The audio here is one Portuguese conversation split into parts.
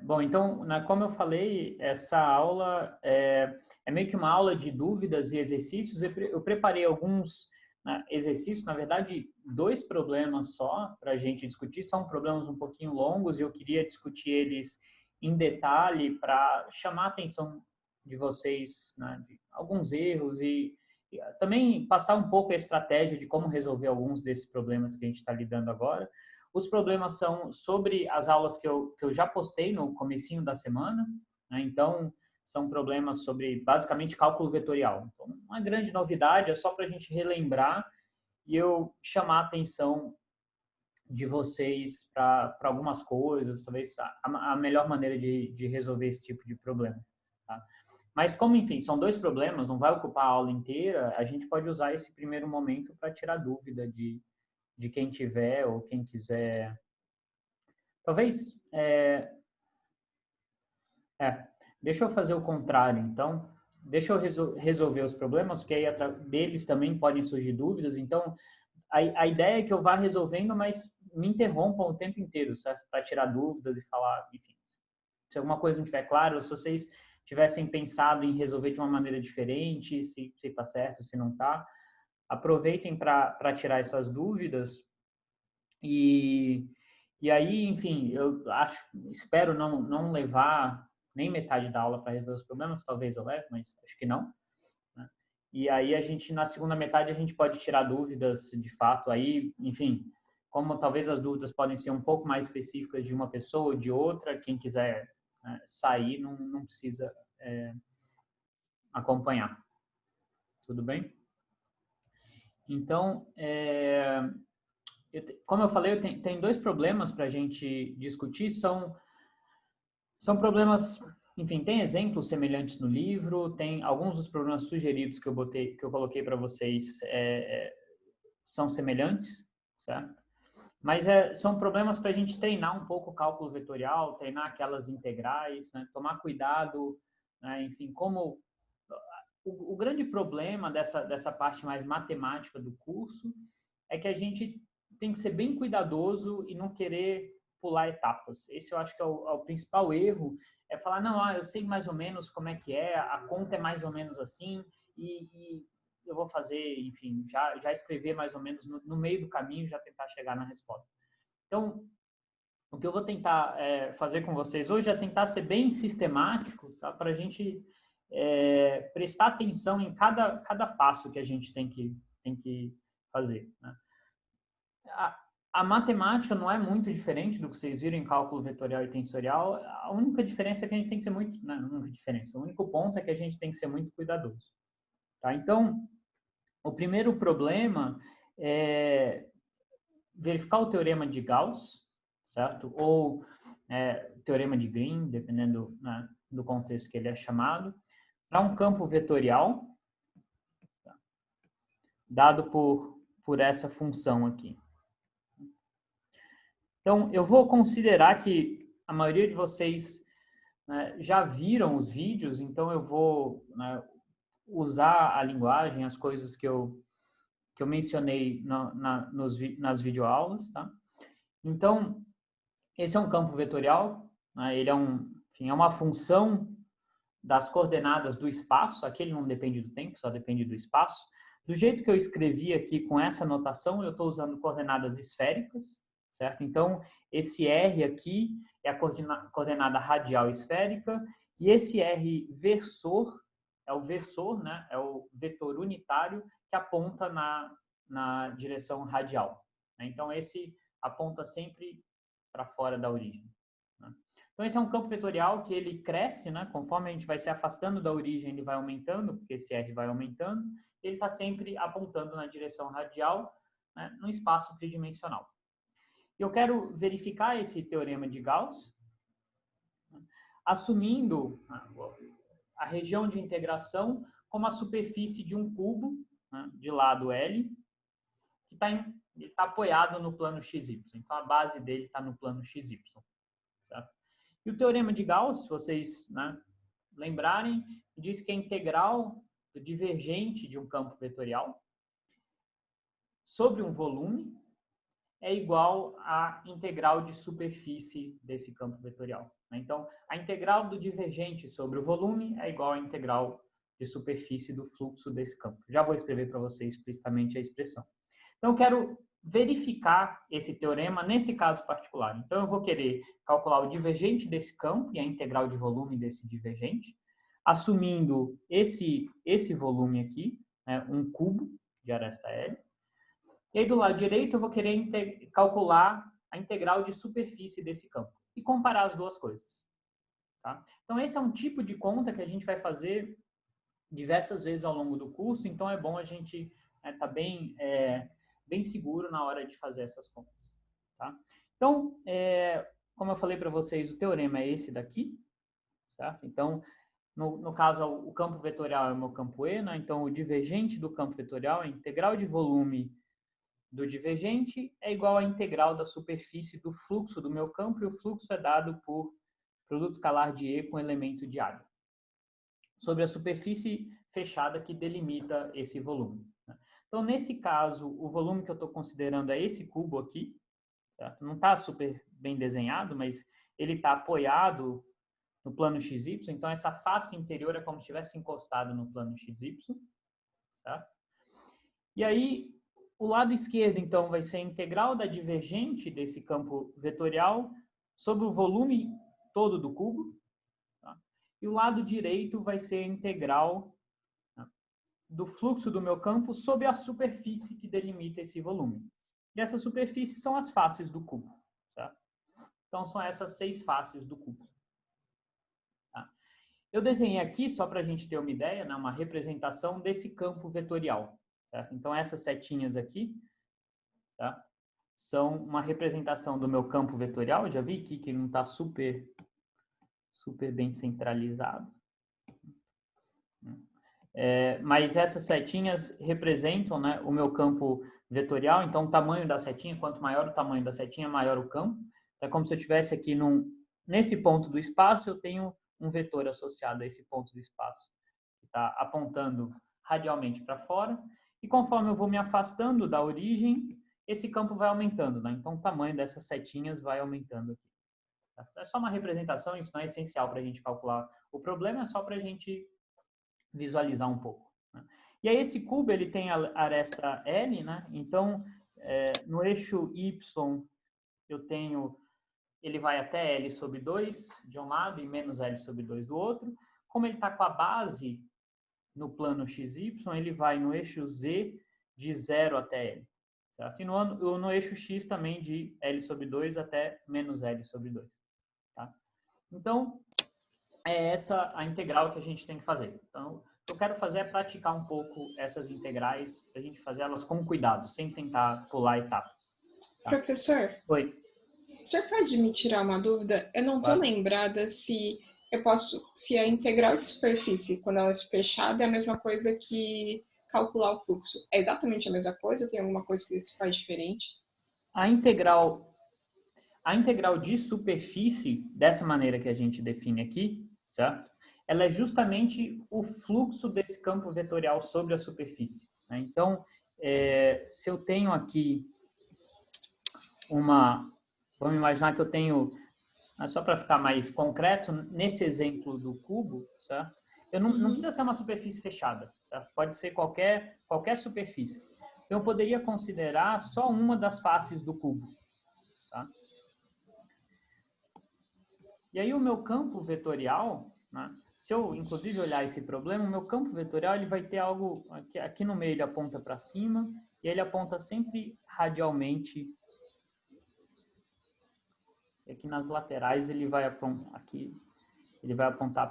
Bom, então, como eu falei, essa aula é meio que uma aula de dúvidas e exercícios. Eu preparei alguns, né, exercícios, na verdade, dois problemas só para a gente discutir. São problemas um pouquinho longos e eu queria discutir eles em detalhe para chamar a atenção de vocês, né, de alguns erros e também passar um pouco a estratégia de como resolver alguns desses problemas que a gente está lidando agora. Os problemas são sobre as aulas que eu já postei no comecinho da semana, né? Então, são problemas sobre, basicamente, cálculo vetorial. Então, uma grande novidade, é só para a gente relembrar e eu chamar a atenção de vocês para algumas coisas, talvez a melhor maneira de resolver esse tipo de problema. Tá? Mas como, enfim, são dois problemas, não vai ocupar a aula inteira, a gente pode usar esse primeiro momento para tirar dúvida de quem tiver ou quem quiser. Talvez, é, deixa eu fazer o contrário, então. Deixa eu resolver os problemas, porque aí deles também podem surgir dúvidas. Então, a ideia é que eu vá resolvendo, mas me interrompam o tempo inteiro, certo? Para tirar dúvidas e falar, enfim. Se alguma coisa não estiver clara, se vocês tivessem pensado em resolver de uma maneira diferente, se está certo, se não está, aproveitem para tirar essas dúvidas e, e aí, enfim, eu espero não levar nem metade da aula para resolver os problemas, talvez eu leve, mas acho que não, né? E aí a gente, na segunda metade, a gente pode tirar dúvidas de fato aí, enfim, como talvez as dúvidas podem ser um pouco mais específicas de uma pessoa ou de outra, quem quiser, né, sair não precisa acompanhar, tudo bem? Então, como eu falei, tem dois problemas para a gente discutir, são problemas, enfim, tem exemplos semelhantes no livro, tem alguns dos problemas sugeridos que eu coloquei para vocês são semelhantes, certo? Mas são problemas para a gente treinar um pouco o cálculo vetorial, treinar aquelas integrais, né? Tomar cuidado, né? Enfim, como o grande problema dessa parte mais matemática do curso é que a gente tem que ser bem cuidadoso e não querer pular etapas. Esse eu acho que é o principal erro, é falar, não, eu sei mais ou menos como é que é, a conta é mais ou menos assim, e eu vou fazer, enfim, já escrever mais ou menos no meio do caminho, já tentar chegar na resposta. Então, o que eu vou tentar fazer com vocês hoje é tentar ser bem sistemático, tá? Para a gente prestar atenção em cada passo que a gente tem que fazer, né? A matemática não é muito diferente do que vocês viram em cálculo vetorial e tensorial. A única diferença é que a gente tem que ser muito, não, a única diferença, o único ponto é que a gente tem que ser muito cuidadoso, tá? Então, o primeiro problema é verificar o teorema de Gauss, certo? Ou teorema de Green, dependendo, né, do contexto que ele é chamado, para um campo vetorial, tá, dado por essa função aqui. Então, eu vou considerar que a maioria de vocês, né, já viram os vídeos, então eu vou, né, usar a linguagem, as coisas que eu mencionei nas videoaulas, tá? Então, esse é um campo vetorial, né, ele enfim, é uma função das coordenadas do espaço, aqui ele não depende do tempo, só depende do espaço. Do jeito que eu escrevi aqui com essa notação, eu estou usando coordenadas esféricas, certo? Então, esse R aqui é a coordenada radial esférica, e esse R versor, é o versor, né? É o vetor unitário que aponta na direção radial. Então, esse aponta sempre para fora da origem, né? Então, esse é um campo vetorial que ele cresce, né? Conforme a gente vai se afastando da origem, ele vai aumentando, porque esse R vai aumentando, e ele está sempre apontando na direção radial, né, no espaço tridimensional. Eu quero verificar esse teorema de Gauss, né, assumindo a região de integração como a superfície de um cubo, né, de lado L, que está apoiado no plano XY. Então, a base dele está no plano XY. Certo? E o teorema de Gauss, se vocês, né, lembrarem, diz que a integral do divergente de um campo vetorial sobre um volume é igual à integral de superfície desse campo vetorial. Então, a integral do divergente sobre o volume é igual à integral de superfície do fluxo desse campo. Já vou escrever para você explicitamente a expressão. Então, eu quero verificar esse teorema nesse caso particular. Então, eu vou querer calcular o divergente desse campo e a integral de volume desse divergente, assumindo esse volume aqui, né, um cubo de aresta L. E aí, do lado direito, eu vou querer calcular a integral de superfície desse campo e comparar as duas coisas. Tá? Então, esse é um tipo de conta que a gente vai fazer diversas vezes ao longo do curso, então é bom a gente estar bem seguro na hora de fazer essas contas. Tá? Então, como eu falei para vocês, o teorema é esse daqui. Certo? Então, no caso, o campo vetorial é o meu campo E, né? Então o divergente do campo vetorial, a integral de volume do divergente é igual à integral da superfície do fluxo do meu campo, e o fluxo é dado por produto escalar de E com elemento de área, sobre a superfície fechada que delimita esse volume. Então, nesse caso, o volume que eu estou considerando é esse cubo aqui, certo? Não está super bem desenhado, mas ele está apoiado no plano XY, então essa face interior é como se estivesse encostado no plano XY, certo? E aí, o lado esquerdo, então, vai ser a integral da divergente desse campo vetorial sobre o volume todo do cubo. Tá? E o lado direito vai ser a integral, tá, do fluxo do meu campo sobre a superfície que delimita esse volume. E essa superfície são as faces do cubo. Tá? Então, são essas 6 faces do cubo. Tá? Eu desenhei aqui, só para a gente ter uma ideia, né, uma representação desse campo vetorial. Certo? Então, essas setinhas aqui, tá, são uma representação do meu campo vetorial. Eu já vi aqui que não está super bem centralizado. Mas essas setinhas representam, né, o meu campo vetorial. Então, o tamanho da setinha, quanto maior o tamanho da setinha, maior o campo. É como se eu estivesse aqui nesse ponto do espaço, eu tenho um vetor associado a esse ponto do espaço, que está apontando radialmente para fora. E conforme eu vou me afastando da origem, esse campo vai aumentando, né? Então, o tamanho dessas setinhas vai aumentando aqui. É só uma representação, isso não é essencial para a gente calcular. O problema é só para a gente visualizar um pouco. Né? E aí, esse cubo, ele tem a aresta L, né? Então, no eixo Y, ele vai até L sobre 2 de um lado e menos L sobre 2 do outro. Como ele está com a base no plano XY, ele vai no eixo Z de 0 até L. Certo? E no eixo X também de L sobre 2 até menos L sobre 2. Tá? Então, é essa a integral que a gente tem que fazer. Então, o que eu quero fazer é praticar um pouco essas integrais, para a gente fazer elas com cuidado, sem tentar pular etapas. Tá? Professor? Oi. O senhor pode me tirar uma dúvida? Eu não estou Claro. lembrada se a integral de superfície, quando ela é fechada, é a mesma coisa que calcular o fluxo. É exatamente a mesma coisa? Tem alguma coisa que se faz diferente? A integral de superfície, dessa maneira que a gente define aqui, certo? Ela é justamente o fluxo desse campo vetorial sobre a superfície. Né? Então, se eu tenho aqui vamos imaginar que eu tenho, só para ficar mais concreto, nesse exemplo do cubo, certo? Não precisa ser uma superfície fechada, certo? Pode ser qualquer superfície. Então, eu poderia considerar só uma das faces do cubo. Tá? E aí o meu campo vetorial, né? Se eu inclusive olhar esse problema, o meu campo vetorial ele vai ter algo, aqui no meio ele aponta para cima, e ele aponta sempre radialmente. E aqui nas laterais ele vai apontar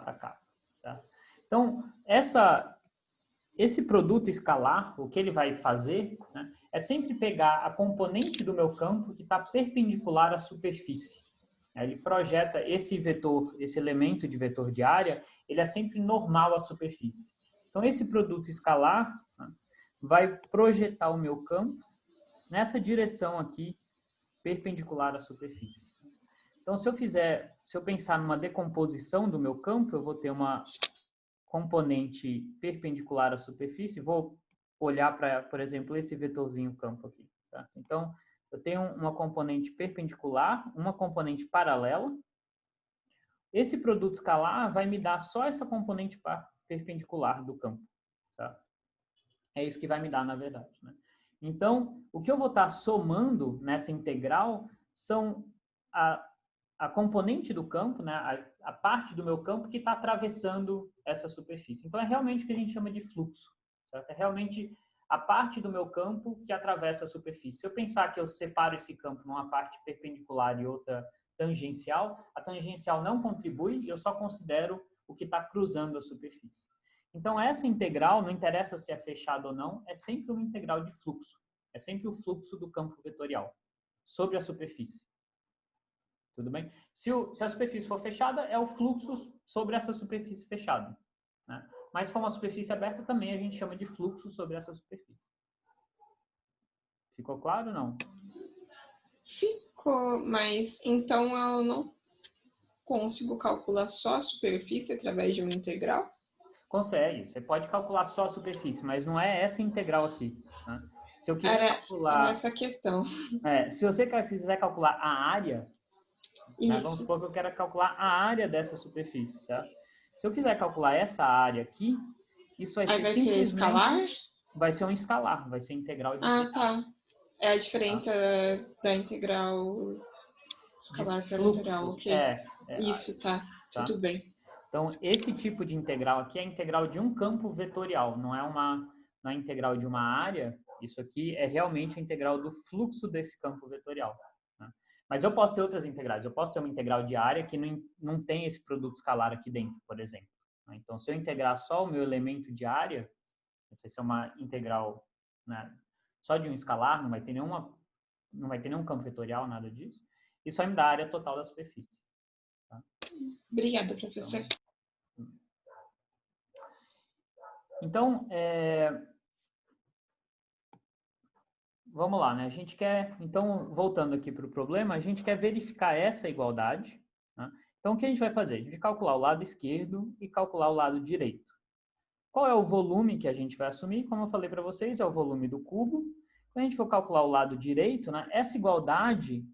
para cá. Tá? Então, esse produto escalar, o que ele vai fazer, né, é sempre pegar a componente do meu campo que está perpendicular à superfície. Ele projeta esse vetor, esse elemento de vetor de área, ele é sempre normal à superfície. Então, esse produto escalar, né, vai projetar o meu campo nessa direção aqui, perpendicular à superfície. Então, se eu pensar numa decomposição do meu campo, eu vou ter uma componente perpendicular à superfície, vou olhar para, por exemplo, esse vetorzinho campo aqui. Tá? Então, eu tenho uma componente perpendicular, uma componente paralela. Esse produto escalar vai me dar só essa componente perpendicular do campo. Tá? É isso que vai me dar, na verdade. Né? Então, o que eu vou estar somando nessa integral são a componente do campo, né? a parte do meu campo que está atravessando essa superfície. Então, é realmente o que a gente chama de fluxo. Certo? É realmente a parte do meu campo que atravessa a superfície. Se eu pensar que eu separo esse campo numa parte perpendicular e outra tangencial, a tangencial não contribui e eu só considero o que está cruzando a superfície. Então, essa integral, não interessa se é fechada ou não, é sempre uma integral de fluxo. É sempre o fluxo do campo vetorial sobre a superfície. Tudo bem? Se a superfície for fechada, é o fluxo sobre essa superfície fechada. Né? Mas se for uma superfície aberta, também a gente chama de fluxo sobre essa superfície. Ficou claro ou não? Ficou, mas então eu não consigo calcular só a superfície através de uma integral? Consegue. Você pode calcular só a superfície, mas não é essa integral aqui. Né? Se eu quiser Era calcular... essa a questão. se você quiser calcular a área, né, vamos Isso. supor que eu quero calcular a área dessa superfície, certo? Se eu quiser calcular essa área aqui, isso vai Aí ser vai ser escalar? simplesmente... Vai ser um escalar, vai ser integral de Ah, escalar. tá. É a Tá? diferença da integral De escalar para vetorial, fluxo, ok. é, Isso, tá. tá? Tudo bem. Então, esse tipo de integral aqui é a integral de um campo vetorial, não é a integral de uma área. Isso aqui é realmente a integral do fluxo desse campo vetorial. Né? Mas eu posso ter outras integrais. Eu posso ter uma integral de área que não tem esse produto escalar aqui dentro, por exemplo. Né? Então, se eu integrar só o meu elemento de área, vai ser uma integral, né, só de um escalar, não vai ter nenhum campo vetorial, nada disso. Isso vai me dar a área total da superfície. Tá? Obrigada, professor. Então, vamos lá, né? A gente quer, então, voltando aqui para o problema, a gente quer verificar essa igualdade. Né? Então, o que a gente vai fazer? A gente vai calcular o lado esquerdo e calcular o lado direito. Qual é o volume que a gente vai assumir? Como eu falei para vocês, é o volume do cubo. Quando a gente for calcular o lado direito, né, essa igualdade,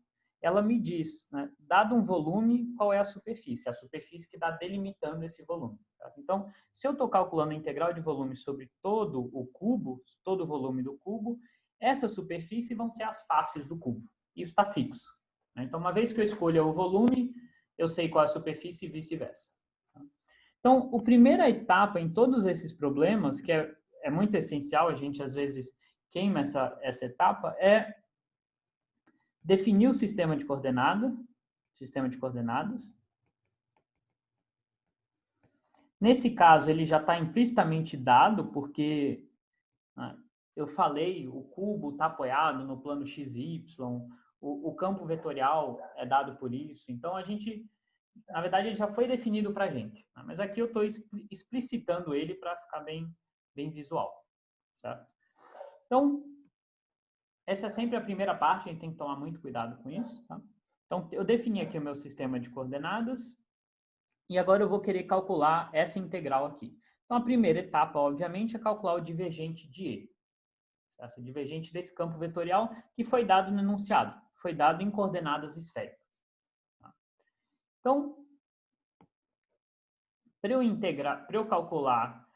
ela me diz, né, dado um volume, qual é a superfície? A superfície que está delimitando esse volume. Tá? Então, se eu estou calculando a integral de volume sobre todo o cubo, todo o volume do cubo, essa superfície vão ser as faces do cubo. Isso está fixo. Né? Então, uma vez que eu escolho o volume, eu sei qual é a superfície e vice-versa. Então, a primeira etapa em todos esses problemas, que é muito essencial, a gente às vezes queima essa etapa, é definir o sistema de coordenadas. Nesse caso, ele já está implicitamente dado, porque eu falei, o cubo está apoiado no plano XY, o campo vetorial é dado por isso. Então, a gente, na verdade, ele já foi definido para a gente. Né? Mas aqui eu estou explicitando ele para ficar bem visual. Certo? Então, essa é sempre a primeira parte, a gente tem que tomar muito cuidado com isso. Tá? Então, eu defini aqui o meu sistema de coordenadas e agora eu vou querer calcular essa integral aqui. Então, a primeira etapa, obviamente, é calcular o divergente de E. Certo? O divergente desse campo vetorial que foi dado no enunciado, foi dado em coordenadas esféricas. Tá? Então, para eu calcular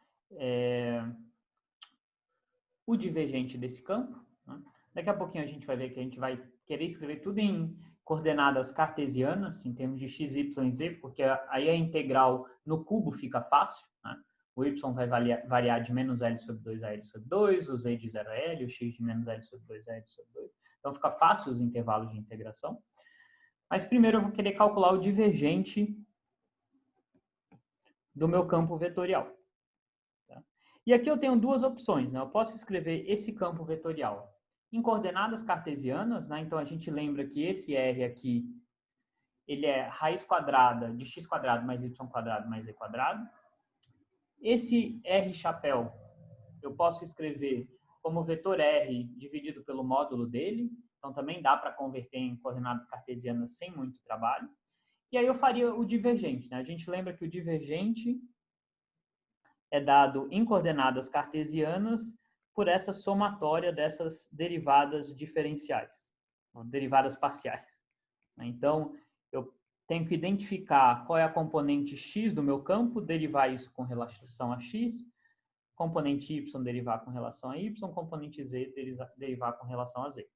o divergente desse campo, né? Daqui a pouquinho a gente vai ver que a gente vai querer escrever tudo em coordenadas cartesianas, em termos de x, y e z, porque aí a integral no cubo fica fácil. Né? O y vai variar de menos L sobre 2 a L sobre 2, o z de 0 a L, o x de menos L sobre 2 a L sobre 2. Então fica fácil os intervalos de integração. Mas primeiro eu vou querer calcular o divergente do meu campo vetorial. Tá? E aqui eu tenho duas opções. Né? Eu posso escrever esse campo vetorial em coordenadas cartesianas, né? Então a gente lembra que esse R aqui, ele é raiz quadrada de x quadrado mais y quadrado mais z quadrado. Esse R chapéu, eu posso escrever como vetor R dividido pelo módulo dele, então também dá para converter em coordenadas cartesianas sem muito trabalho. E aí eu faria o divergente, né? A gente lembra que o divergente é dado em coordenadas cartesianas por essa somatória dessas derivadas diferenciais. derivadas parciais. Então, eu tenho que identificar qual é a componente x do meu campo, derivar isso com relação a x, componente y derivar com relação a y, componente z derivar com relação a z. A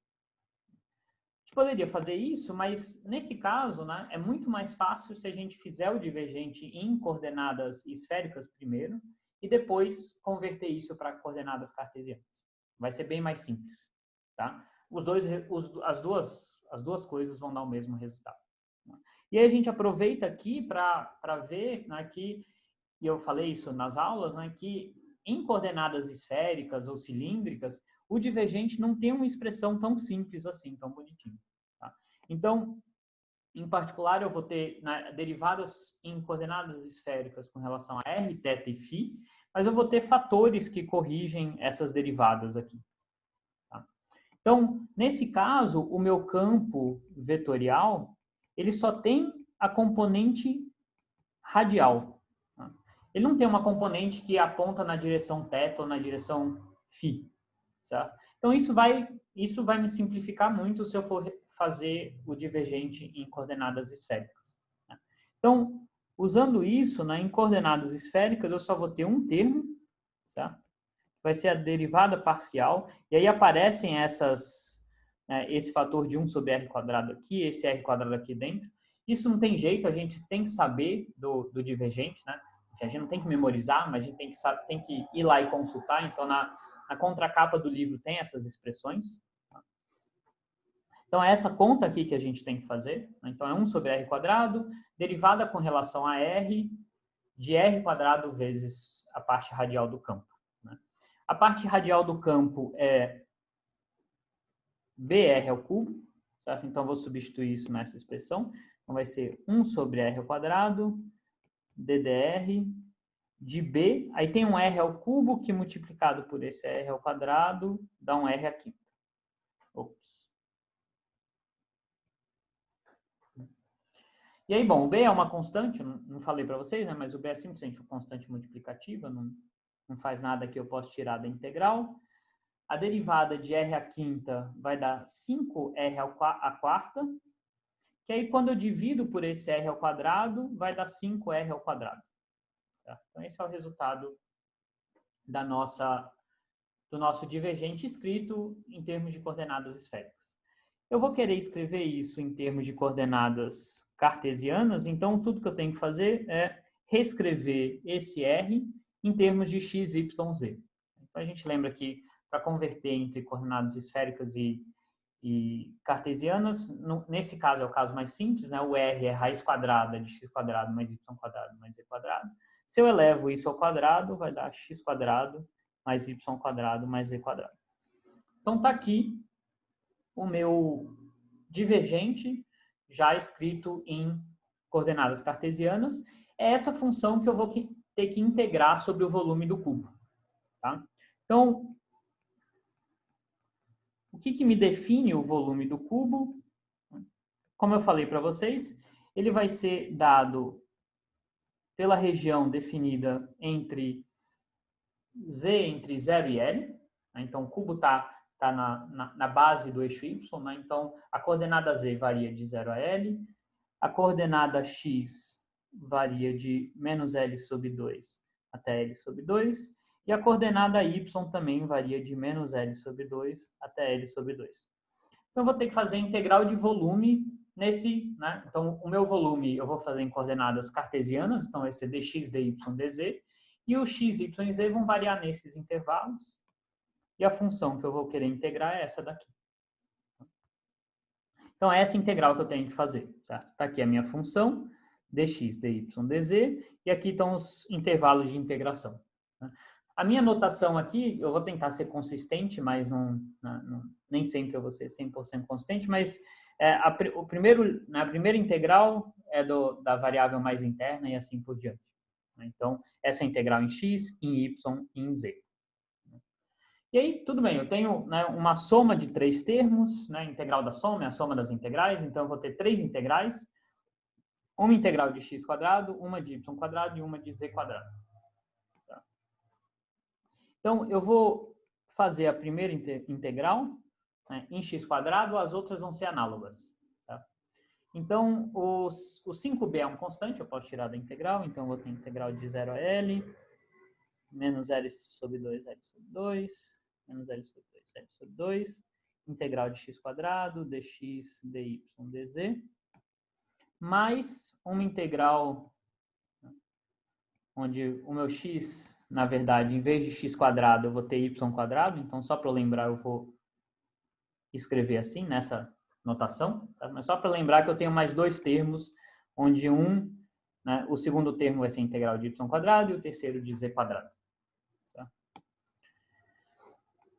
gente poderia fazer isso, mas nesse caso, né, é muito mais fácil se a gente fizer o divergente em coordenadas esféricas primeiro e depois converter isso para coordenadas cartesianas. Vai ser bem mais simples, tá? As duas coisas vão dar o mesmo resultado. E aí a gente aproveita aqui para ver, né, que, e eu falei isso nas aulas, né, que em coordenadas esféricas ou cilíndricas, o divergente não tem uma expressão tão simples assim, tão bonitinha. Tá? Então, em particular, eu vou ter, né, derivadas em coordenadas esféricas com relação a r, θ e φ, mas eu vou ter fatores que corrigem essas derivadas aqui. Tá? Então, nesse caso, o meu campo vetorial, ele só tem a componente radial. Tá? Ele não tem uma componente que aponta na direção θ ou na direção φ. Certo? Então, isso vai me simplificar muito se eu for fazer o divergente em coordenadas esféricas. Né? Então, usando isso, né, em coordenadas esféricas, eu só vou ter um termo, certo? Vai ser a derivada parcial, e aí aparecem esse fator de 1 sobre r quadrado aqui, esse r quadrado aqui dentro. Isso não tem jeito, a gente tem que saber do divergente, né? A gente não tem que memorizar, mas a gente tem que ir lá e consultar. Então, na contracapa do livro tem essas expressões. Então, é essa conta aqui que a gente tem que fazer. Então, é 1 sobre r quadrado, derivada com relação a r, de r quadrado vezes a parte radial do campo. A parte radial do campo é br ao cubo, certo? Então, vou substituir isso nessa expressão. Então, vai ser 1 sobre r ao quadrado, ddr, de b, aí tem um r ao cubo que multiplicado por esse r ao quadrado dá um r à quinta. Ops. E aí, bom, o b é uma constante, não falei para vocês, né, mas o b é simplesmente uma constante multiplicativa, não faz nada que eu possa tirar da integral. A derivada de r à quinta vai dar 5r à quarta, que aí quando eu divido por esse r ao quadrado, vai dar 5r ao quadrado. Tá? Então, esse é o resultado do nosso divergente escrito em termos de coordenadas esféricas. Eu vou querer escrever isso em termos de coordenadas cartesianas, então tudo que eu tenho que fazer é reescrever esse R em termos de x, y, z. Então a gente lembra que para converter entre coordenadas esféricas e cartesianas, nesse caso é o caso mais simples, né? O R é raiz quadrada de x quadrado mais y quadrado mais z quadrado. Se eu elevo isso ao quadrado, vai dar x quadrado mais y quadrado mais z quadrado. Então está aqui o meu divergente já escrito em coordenadas cartesianas. É essa função que eu vou ter que integrar sobre o volume do cubo. Tá? Então, o que me define o volume do cubo? Como eu falei para vocês, ele vai ser dado pela região definida entre z entre 0 e L. Então, o cubo está na base do eixo y. Né? Então, a coordenada z varia de 0 a L. A coordenada x varia de menos L sobre 2 até L sobre 2. E a coordenada y também varia de menos L sobre 2 até L sobre 2. Então, eu vou ter que fazer a integral de volume nesse, né? Então, o meu volume eu vou fazer em coordenadas cartesianas, então vai ser dx, dy, dz, e o x, y e z vão variar nesses intervalos, e a função que eu vou querer integrar é essa daqui. Então, é essa integral que eu tenho que fazer, certo? Está aqui a minha função, dx, dy, dz, e aqui estão os intervalos de integração. A minha notação aqui, eu vou tentar ser consistente, mas nem sempre eu vou ser 100% consistente, mas a primeira integral é da variável mais interna e assim por diante. Então, essa é a integral em x, em y e em z. E aí, tudo bem, eu tenho, né, uma soma de 3 termos, né, integral da soma é a soma das integrais, então eu vou ter 3 integrais, uma integral de x quadrado, uma de y quadrado e uma de z quadrado. Tá? Então, eu vou fazer a primeira integral, né, em x², as outras vão ser análogas. Tá? Então, o 5b é um constante, eu posso tirar da integral, então eu vou ter integral de 0 a L, menos L sobre 2, L sobre 2, menos L sobre 2, L sobre 2, integral de x², dx, dy, dz, mais uma integral onde o meu x, na verdade, em vez de x², eu vou ter y², então só para eu lembrar eu vou escrever assim, nessa notação, tá? Mas só para lembrar que eu tenho mais dois termos, onde né, o segundo termo vai ser integral de y² e o terceiro de z². Tá?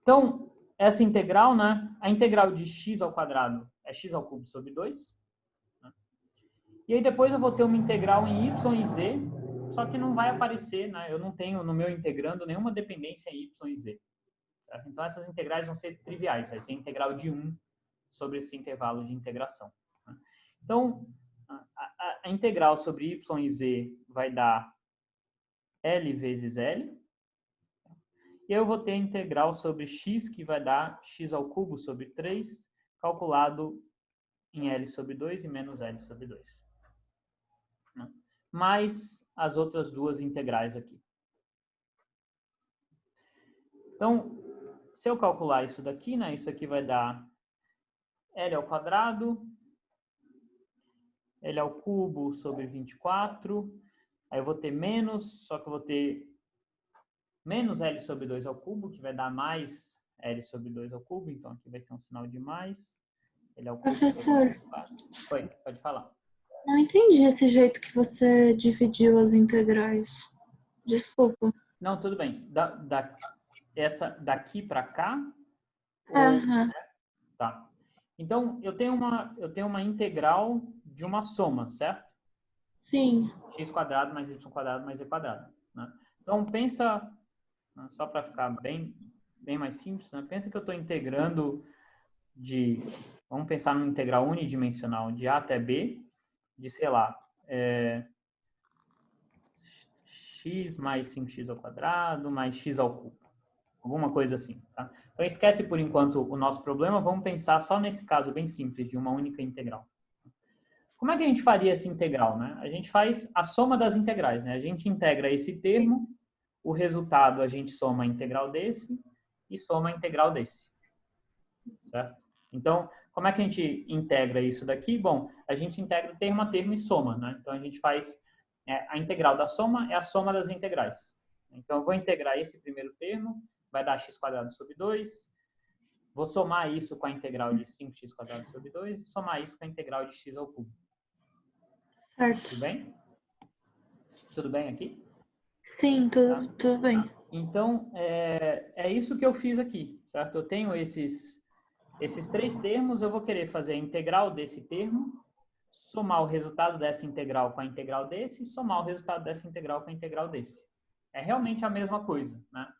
Então, essa integral, né, a integral de x² é x³ sobre 2. Né? E aí depois eu vou ter uma integral em y e z, só que não vai aparecer, né, eu não tenho no meu integrando nenhuma dependência em y e z. Tá? Então, essas integrais vão ser triviais, vai ser integral de 1 sobre esse intervalo de integração. Né? Então, a integral sobre y e z vai dar L vezes L. E eu vou ter a integral sobre x, que vai dar x³ sobre 3, calculado em L sobre 2 e menos L sobre 2. Né? Mais as outras duas integrais aqui. Então, se eu calcular isso daqui, né, isso aqui vai dar L² L³ sobre 24. Aí eu vou ter menos, só que eu vou ter menos L sobre 2 ao cubo, que vai dar mais L sobre 2 ao cubo. Então, aqui vai ter um sinal de mais. L² Professor, Oi, pode falar. não entendi esse jeito que você dividiu as integrais. Desculpa. Não, tudo bem. Essa daqui para cá? Aham. Tá. Então, eu tenho uma integral de uma soma, certo? Sim. x² mais y² mais z². Né? Então, pensa, só para ficar bem mais simples, né? Pensa que eu estou integrando vamos pensar numa integral unidimensional de A até B, de, sei lá, x mais 5x² mais x³. Alguma coisa assim. Tá? Então, esquece por enquanto o nosso problema, vamos pensar só nesse caso bem simples, de uma única integral. Como é que a gente faria essa integral? Né? A gente faz a soma das integrais. Né? A gente integra esse termo, o resultado a gente soma a integral desse e soma a integral desse. Certo? Então, como é que a gente integra isso daqui? Bom, a gente integra termo a termo e soma. Né? Então, a gente faz a integral da soma é a soma das integrais. Então, eu vou integrar esse primeiro termo, vai dar x² sobre 2. Vou somar isso com a integral de 5x² sobre 2 e somar isso com a integral de x³. Certo. Tudo bem? Tudo bem aqui? Sim, tudo bem. Tá. Então, é isso que eu fiz aqui, certo? Eu tenho esses três termos, eu vou querer fazer a integral desse termo, somar o resultado dessa integral com a integral desse e somar o resultado dessa integral com a integral desse. É realmente a mesma coisa, né?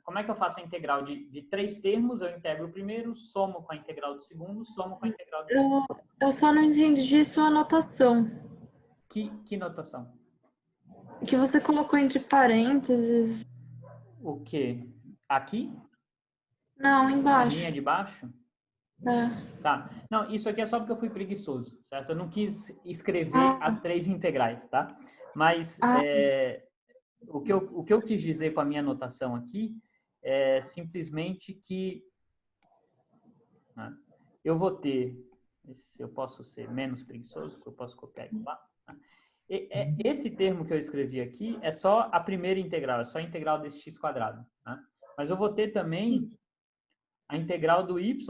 Como é que eu faço a integral de três termos? Eu integro o primeiro, somo com a integral do segundo, somo com a integral do terceiro. Eu só não entendi sua notação. Que notação? Que você colocou entre parênteses. O quê? Aqui? Não, Na embaixo. linha de baixo? É. Tá. Não, isso aqui é só porque eu fui preguiçoso, certo? Eu não quis escrever as três integrais, tá? Mas o que eu quis dizer com a minha anotação aqui é simplesmente que, né, eu vou ter, se eu posso ser menos preguiçoso, porque eu posso copiar e colar. Né? Esse termo que eu escrevi aqui é só a primeira integral, é só a integral desse x². Né? Mas eu vou ter também a integral do y².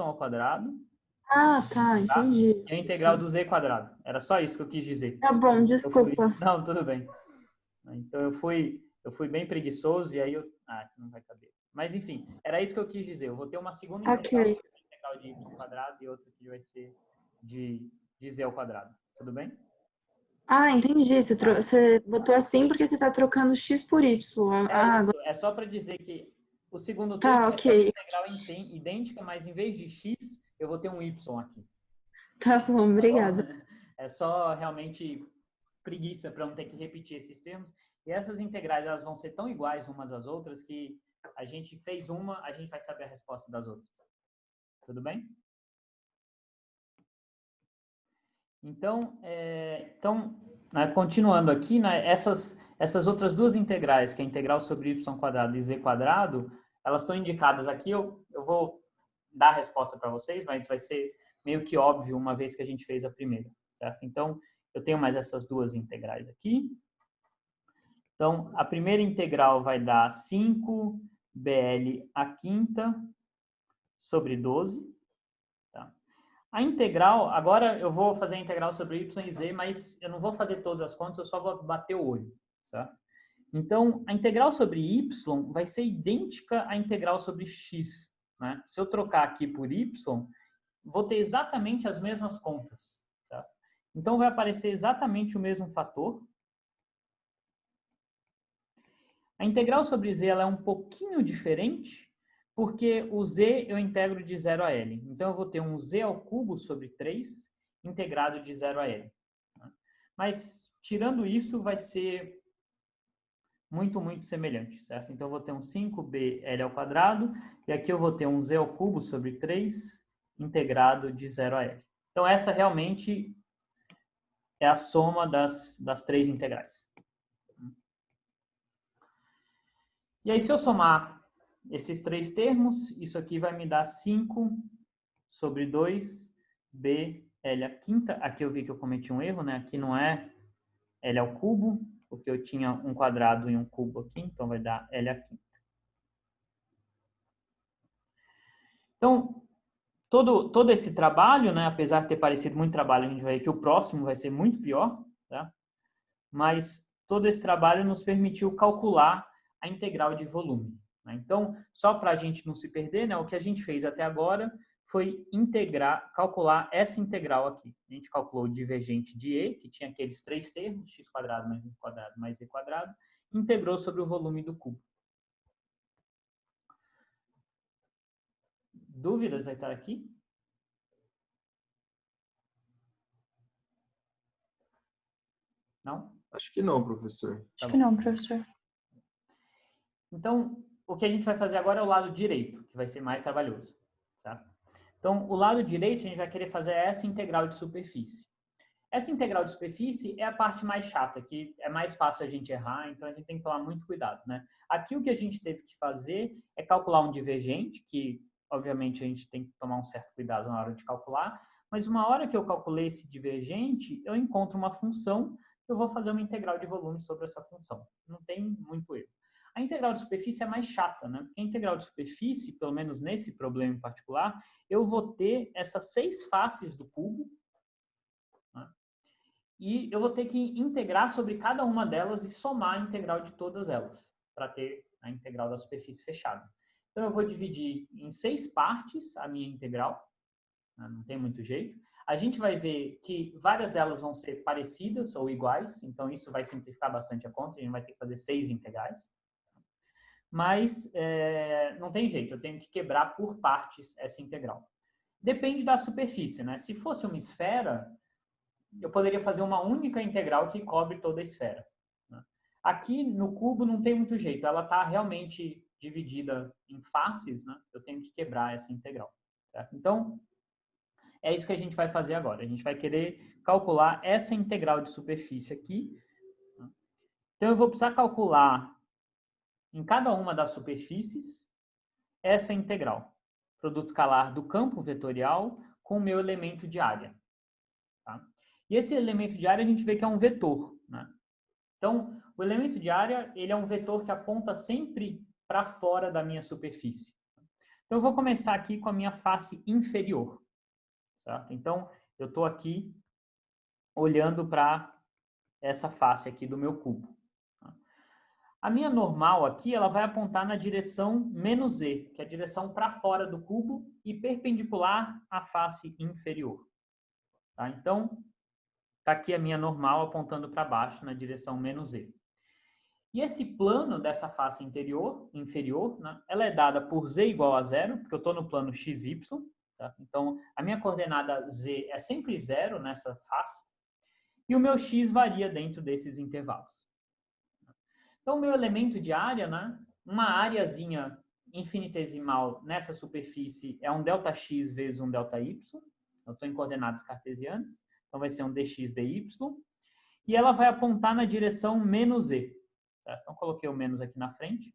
Ah, tá, entendi. Tá? E a integral do z². Era só isso que eu quis dizer. Tá bom, desculpa. Não, tudo bem. Então eu fui bem preguiçoso e aí não vai caber. Mas enfim, era isso que eu quis dizer. Eu vou ter uma segunda integral, que vai ser integral de y² e outra que vai ser de z². Tudo bem? Ah, entendi. Você botou assim porque você está trocando x por y. É só para dizer que o segundo tá, termo ok. é uma integral idêntica, mas em vez de x, eu vou ter um y aqui. Tá bom, obrigada. Tá bom? É só realmente preguiça para não ter que repetir esses termos. E essas integrais elas vão ser tão iguais umas às outras que a gente fez uma, a gente vai saber a resposta das outras. Tudo bem? Então, né, continuando aqui, né, essas outras duas integrais, que é a integral sobre y² e z², elas são indicadas aqui. Eu vou dar a resposta para vocês, mas vai ser meio que óbvio uma vez que a gente fez a primeira, certo? Então, eu tenho mais essas duas integrais aqui. Então, a primeira integral vai dar 5bl² sobre 12. Tá? A integral, agora eu vou fazer a integral sobre y e z, mas eu não vou fazer todas as contas, eu só vou bater o olho. Certo? Então, a integral sobre y vai ser idêntica à integral sobre x. Né? Se eu trocar aqui por y, vou ter exatamente as mesmas contas. Certo? Então, vai aparecer exatamente o mesmo fator. A integral sobre z ela é um pouquinho diferente, porque o z eu integro de 0 a l. Então, eu vou ter um z ao cubo sobre 3 integrado de 0 a l. Mas, tirando isso, vai ser muito, muito semelhante, certo? Então, eu vou ter um 5bl² e aqui eu vou ter um z ao cubo sobre 3 integrado de 0 a l. Então, essa realmente é a soma das três integrais. E aí, se eu somar esses três termos, isso aqui vai me dar 5 sobre 2bl². Aqui eu vi que eu cometi um erro, né? Aqui não é L ao cubo, porque eu tinha um quadrado e um cubo aqui, então vai dar L². Então, todo esse trabalho, né? Apesar de ter parecido muito trabalho, a gente vai ver que o próximo vai ser muito pior, tá? Mas todo esse trabalho nos permitiu calcular a integral de volume. Né? Então, só para a gente não se perder, né, o que a gente fez até agora foi calcular essa integral aqui. A gente calculou o divergente de E, que tinha aqueles três termos, x² mais y² mais z², integrou sobre o volume do cubo. Dúvidas aí tá aqui? Não? Acho que não, professor. Acho que não, professor. Então, o que a gente vai fazer agora é o lado direito, que vai ser mais trabalhoso. Tá? Então, o lado direito, a gente vai querer fazer essa integral de superfície. Essa integral de superfície é a parte mais chata, que é mais fácil a gente errar, então a gente tem que tomar muito cuidado. Né? Aqui o que a gente teve que fazer é calcular um divergente, que obviamente a gente tem que tomar um certo cuidado na hora de calcular, mas uma hora que eu calculei esse divergente, eu encontro uma função, eu vou fazer uma integral de volume sobre essa função. Não tem muito erro. A integral de superfície é mais chata, né? Porque a integral de superfície, pelo menos nesse problema em particular, eu vou ter essas 6 faces do cubo, né? E eu vou ter que integrar sobre cada uma delas e somar a integral de todas elas, para ter a integral da superfície fechada. Então, eu vou dividir em 6 partes a minha integral, né? Não tem muito jeito. A gente vai ver que várias delas vão ser parecidas ou iguais, então isso vai simplificar bastante a conta, a gente vai ter que fazer 6 integrais. Mas não tem jeito, eu tenho que quebrar por partes essa integral. Depende da superfície, né? Se fosse uma esfera, eu poderia fazer uma única integral que cobre toda a esfera. Né? Aqui no cubo não tem muito jeito, ela está realmente dividida em faces, né? Eu tenho que quebrar essa integral. Certo? Então, é isso que a gente vai fazer agora. A gente vai querer calcular essa integral de superfície aqui. Né? Então, eu vou precisar calcular em cada uma das superfícies essa integral. Produto escalar do campo vetorial com o meu elemento de área. Tá? E esse elemento de área a gente vê que é um vetor. Né? Então, o elemento de área ele é um vetor que aponta sempre para fora da minha superfície. Então, eu vou começar aqui com a minha face inferior. Certo? Então, eu estou aqui olhando para essa face aqui do meu cubo. A minha normal aqui, ela vai apontar na direção menos z, que é a direção para fora do cubo e perpendicular à face inferior. Tá? Então, está aqui a minha normal apontando para baixo na direção menos z. E esse plano dessa face inferior, né, ela é dada por z igual a 0, porque eu estou no plano xy. Tá? Então, a minha coordenada z é sempre 0 nessa face. E o meu x varia dentro desses intervalos. Então, o meu elemento de área, né, uma areazinha infinitesimal nessa superfície é um ΔX vezes um ΔY. Eu estou em coordenadas cartesianas, então vai ser um dx dy. E ela vai apontar na direção menos e. Certo? Então, coloquei o menos aqui na frente.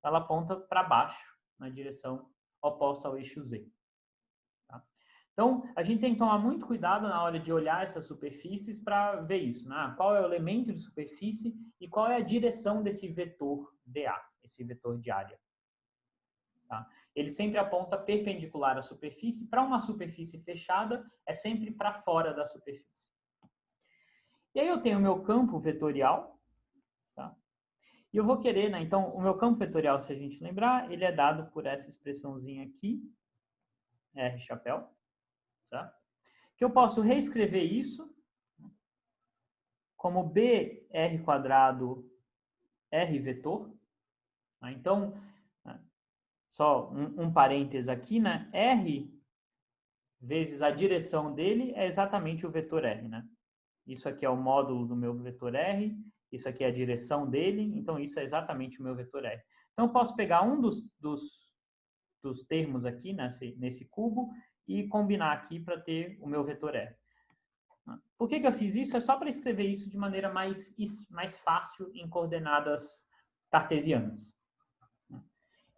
Ela aponta para baixo, na direção oposta ao eixo z. Tá? Então, a gente tem que tomar muito cuidado na hora de olhar essas superfícies para ver isso. Né? Qual é o elemento de superfície e qual é a direção desse vetor dA, esse vetor de área. Tá? Ele sempre aponta perpendicular à superfície. Para uma superfície fechada, é sempre para fora da superfície. E aí eu tenho o meu campo vetorial. Tá? E eu vou querer, né? Então, o meu campo vetorial, se a gente lembrar, ele é dado por essa expressãozinha aqui, R chapéu. Tá? Que eu posso reescrever isso como BR quadrado R vetor. Tá? Então, só um parênteses aqui, né? R vezes a direção dele é exatamente o vetor R, né? Isso aqui é o módulo do meu vetor R, isso aqui é a direção dele, então isso é exatamente o meu vetor R. Então eu posso pegar um dos termos aqui nesse cubo e combinar aqui para ter o meu vetor R. Por que eu fiz isso? É só para escrever isso de maneira mais fácil em coordenadas cartesianas.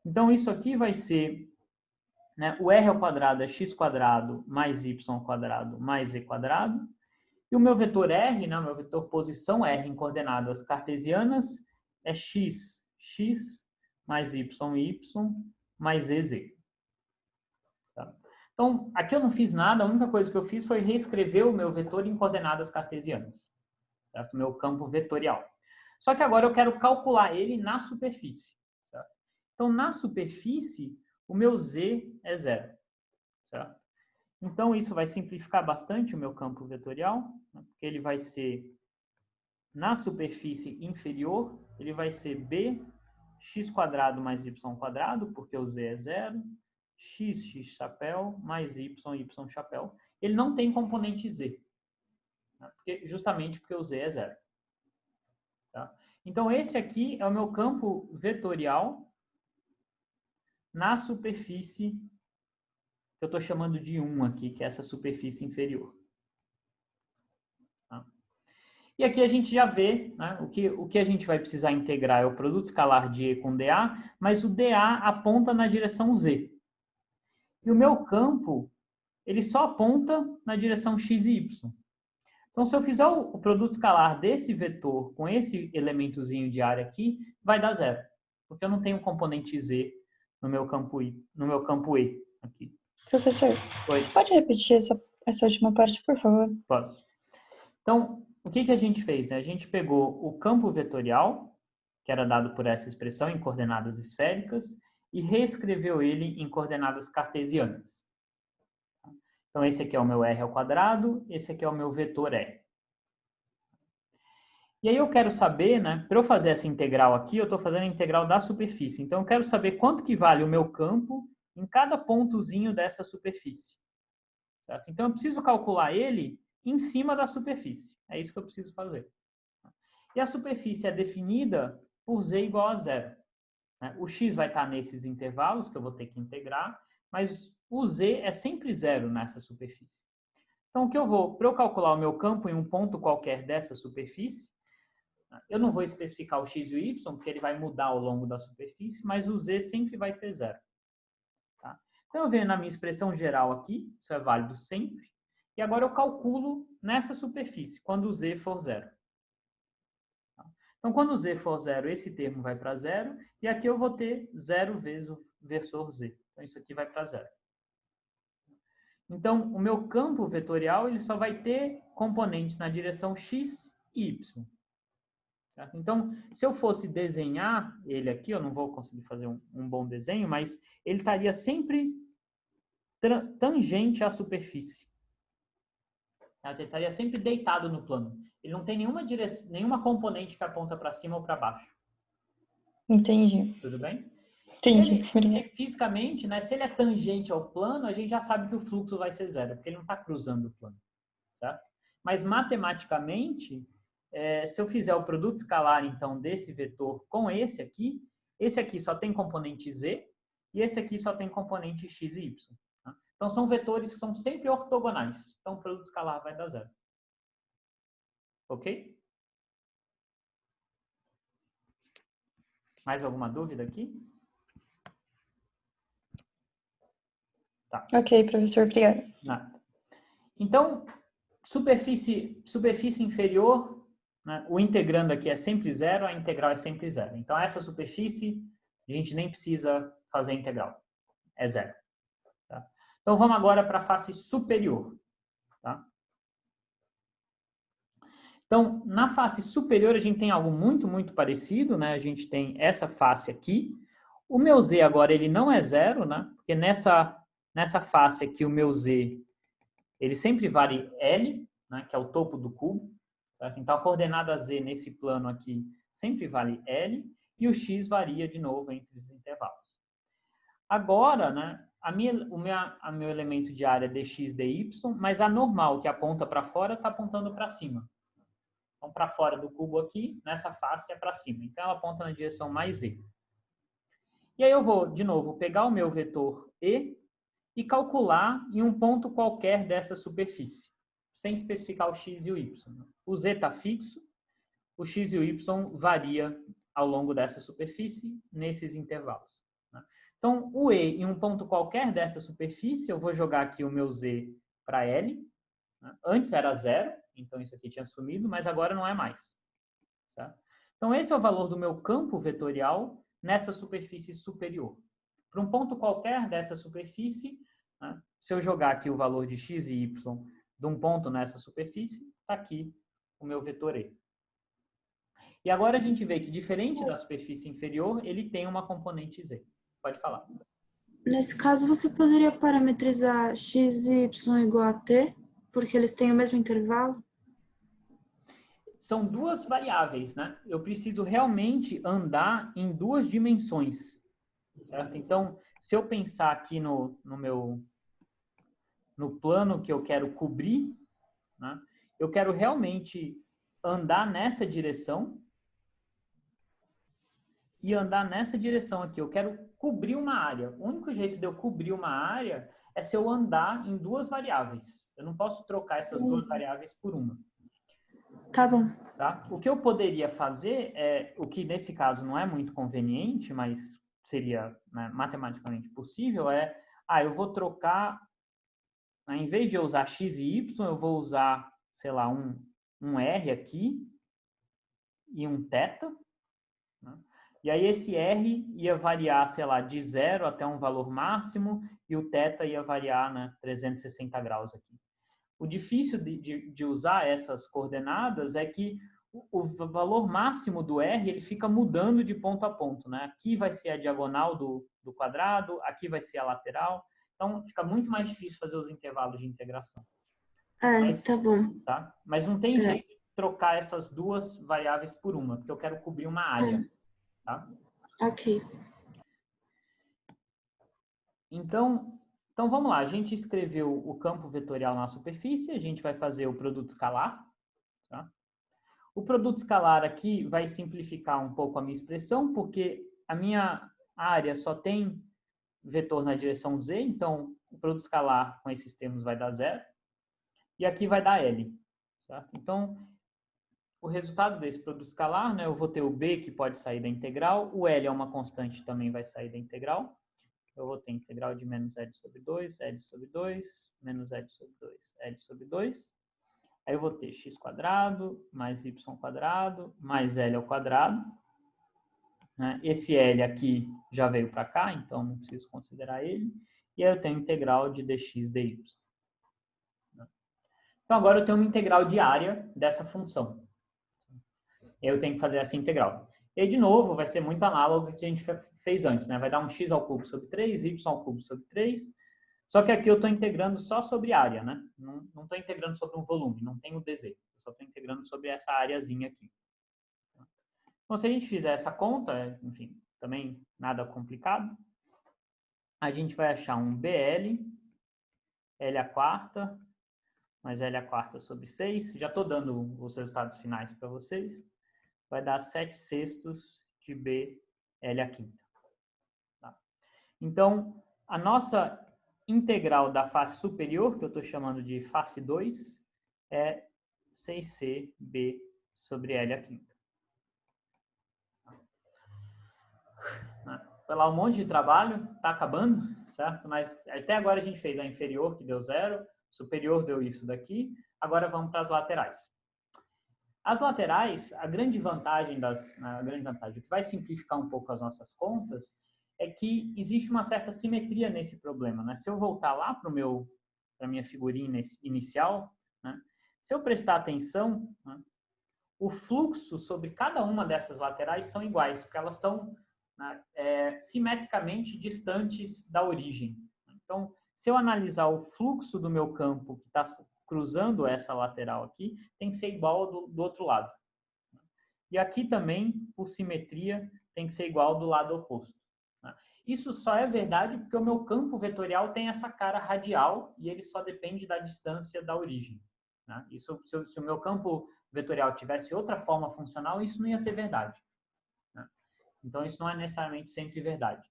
Então isso aqui vai ser, né, o R ao quadrado é x quadrado mais y ao quadrado mais z quadrado. E o meu vetor R, né, o meu vetor posição R em coordenadas cartesianas é x mais y mais z. Tá? Então, aqui eu não fiz nada, a única coisa que eu fiz foi reescrever o meu vetor em coordenadas cartesianas. Certo? O meu campo vetorial. Só que agora eu quero calcular ele na superfície. Certo? Então, na superfície, o meu z é 0. Certo? Então, isso vai simplificar bastante o meu campo vetorial, né? Porque ele vai ser, na superfície inferior, ele vai ser b x quadrado mais y quadrado, porque o z é 0, x chapéu mais y chapéu. Ele não tem componente z, né? Justamente porque o z é 0. Tá? Então, esse aqui é o meu campo vetorial na superfície que eu estou chamando de 1 aqui, que é essa superfície inferior. Tá? E aqui a gente já vê, né, o que a gente vai precisar integrar é o produto escalar de E com dA, mas o dA aponta na direção Z. E o meu campo, ele só aponta na direção x e y. Então, se eu fizer o produto escalar desse vetor com esse elementozinho de área aqui, vai dar 0. Porque eu não tenho componente Z no meu campo E aqui. Professor, Oi. você pode repetir essa última parte, por favor? Posso. Então, o que a gente fez? Né? A gente pegou o campo vetorial, que era dado por essa expressão em coordenadas esféricas, e reescreveu ele em coordenadas cartesianas. Então, esse aqui é o meu R ao quadrado, esse aqui é o meu vetor R. E aí eu quero saber, né, para eu fazer essa integral aqui, eu estou fazendo a integral da superfície. Então, eu quero saber quanto que vale o meu campo em cada pontozinho dessa superfície. Certo? Então, eu preciso calcular ele em cima da superfície. É isso que eu preciso fazer. E a superfície é definida por z igual a 0. O x vai estar nesses intervalos que eu vou ter que integrar, mas o z é sempre 0 nessa superfície. Então, para eu calcular o meu campo em um ponto qualquer dessa superfície, eu não vou especificar o x e o y, porque ele vai mudar ao longo da superfície, mas o z sempre vai ser 0. Tá? Então, eu venho na minha expressão geral aqui, isso é válido sempre, e agora eu calculo nessa superfície, quando o z for 0. Tá? Então, quando o z for 0, esse termo vai para 0, e aqui eu vou ter 0 vezes o versor z. Então, isso aqui vai para 0. Então, o meu campo vetorial ele só vai ter componentes na direção x e y. Certo? Então, se eu fosse desenhar ele aqui, eu não vou conseguir fazer um bom desenho, mas ele estaria sempre tangente à superfície. Ele estaria sempre deitado no plano. Ele não tem nenhuma componente que aponta para cima ou para baixo. Entendi. Tudo bem? Entendi. Fisicamente, né, se ele é tangente ao plano, a gente já sabe que o fluxo vai ser 0, porque ele não está cruzando o plano. Tá? Mas matematicamente, se eu fizer o produto escalar, então, desse vetor com esse aqui só tem componente z, e esse aqui só tem componente x e y. Tá? Então, são vetores que são sempre ortogonais. Então, o produto escalar vai dar 0. Ok? Mais alguma dúvida aqui? Tá. Ok, professor, obrigada. Nada. Então, superfície inferior, né, o integrando aqui é sempre 0, a integral é sempre 0. Então, essa superfície, a gente nem precisa fazer integral. É 0. Tá? Então, vamos agora para a face superior. Tá? Então, na face superior, a gente tem algo muito, muito parecido. Né? A gente tem essa face aqui. O meu z agora ele não é 0, né? Porque nessa face aqui, o meu z ele sempre vale L, né, que é o topo do cubo. Certo? Então, a coordenada Z nesse plano aqui sempre vale L, e o X varia de novo entre os intervalos. Agora, né, o meu elemento de área é dx, dy, mas a normal que aponta para fora está apontando para cima. Então, para fora do cubo aqui, nessa face é para cima. Então, ela aponta na direção mais Z. E aí eu vou, de novo, pegar o meu vetor E calcular em um ponto qualquer dessa superfície, sem especificar o x e o y. O z está fixo, o x e o y varia ao longo dessa superfície, nesses intervalos. Então, o E em um ponto qualquer dessa superfície, eu vou jogar aqui o meu z para L. Antes era 0, então isso aqui tinha sumido, mas agora não é mais. Certo? Então, esse é o valor do meu campo vetorial nessa superfície superior. Para um ponto qualquer dessa superfície, né, se eu jogar aqui o valor de x e y de um ponto nessa superfície, está aqui o meu vetor E. E agora a gente vê que, diferente da superfície inferior, ele tem uma componente z. Pode falar. Nesse caso, você poderia parametrizar x e y igual a t, porque eles têm o mesmo intervalo? São duas variáveis, né? Eu preciso realmente andar em duas dimensões. Certo? Então, se eu pensar aqui no plano que eu quero cobrir, né, eu quero realmente andar nessa direção e andar nessa direção aqui. Eu quero cobrir uma área. O único jeito de eu cobrir uma área é se eu andar em duas variáveis. Eu não posso trocar essas duas variáveis por uma. Tá bom. Tá? O que eu poderia fazer, o que nesse caso não é muito conveniente, mas seria, né, matematicamente possível, eu vou trocar, né, em vez de eu usar x e y, eu vou usar, sei lá, um r aqui e um θ. Né? E aí esse r ia variar, sei lá, de 0 até um valor máximo, e o θ ia variar, né, 360 graus aqui. O difícil de usar essas coordenadas é que o valor máximo do R ele fica mudando de ponto a ponto. Né? Aqui vai ser a diagonal do quadrado, aqui vai ser a lateral. Então, fica muito mais difícil fazer os intervalos de integração. Tá bom. Tá? Mas não tem jeito de trocar essas duas variáveis por uma, porque eu quero cobrir uma área. Tá? Ok. Então, vamos lá. A gente escreveu o campo vetorial na superfície, a gente vai fazer o produto escalar. Tá? O produto escalar aqui vai simplificar um pouco a minha expressão, porque a minha área só tem vetor na direção z, então o produto escalar com esses termos vai dar 0. E aqui vai dar L. Certo? Então, o resultado desse produto escalar, né, eu vou ter o B que pode sair da integral, o L é uma constante, também vai sair da integral. Eu vou ter integral de menos L sobre 2, L sobre 2, menos L sobre 2, L sobre 2. Aí eu vou ter x quadrado mais y quadrado mais L ao quadrado. Né? Esse L aqui já veio para cá, então não preciso considerar ele. E aí eu tenho integral de dx dy. Então agora eu tenho uma integral de área dessa função. Eu tenho que fazer essa integral. E aí, de novo, vai ser muito análogo ao que a gente fez antes. Né? Vai dar um x ao cubo sobre 3, y ao cubo sobre 3. Só que aqui eu estou integrando só sobre área, né? Não estou integrando sobre um volume, não tem o dz. Eu só estou integrando sobre essa areazinha aqui. Então, se a gente fizer essa conta, enfim, também nada complicado, a gente vai achar um BL, L a quarta, mais L a quarta sobre 6. Já estou dando os resultados finais para vocês. Vai dar 7/6 de B, L a quinta. Tá? Então, a nossa integral da face superior, que eu estou chamando de face 2, é 6cb sobre L à quinta. Foi lá um monte de trabalho, está acabando, certo? Mas até agora a gente fez a inferior, que deu 0, superior deu isso daqui, agora vamos para as laterais. As laterais, a grande vantagem, o que vai simplificar um pouco as nossas contas, é que existe uma certa simetria nesse problema, né? Se eu voltar lá para a minha figurinha inicial, né? Se eu prestar atenção, né? O fluxo sobre cada uma dessas laterais são iguais, porque elas estão, né, simetricamente distantes da origem. Então, se eu analisar o fluxo do meu campo que está cruzando essa lateral aqui, tem que ser igual do outro lado. E aqui também, por simetria, tem que ser igual do lado oposto. Isso só é verdade porque o meu campo vetorial tem essa cara radial e ele só depende da distância da origem. Isso, se o meu campo vetorial tivesse outra forma funcional, isso não ia ser verdade. Então, isso não é necessariamente sempre verdade.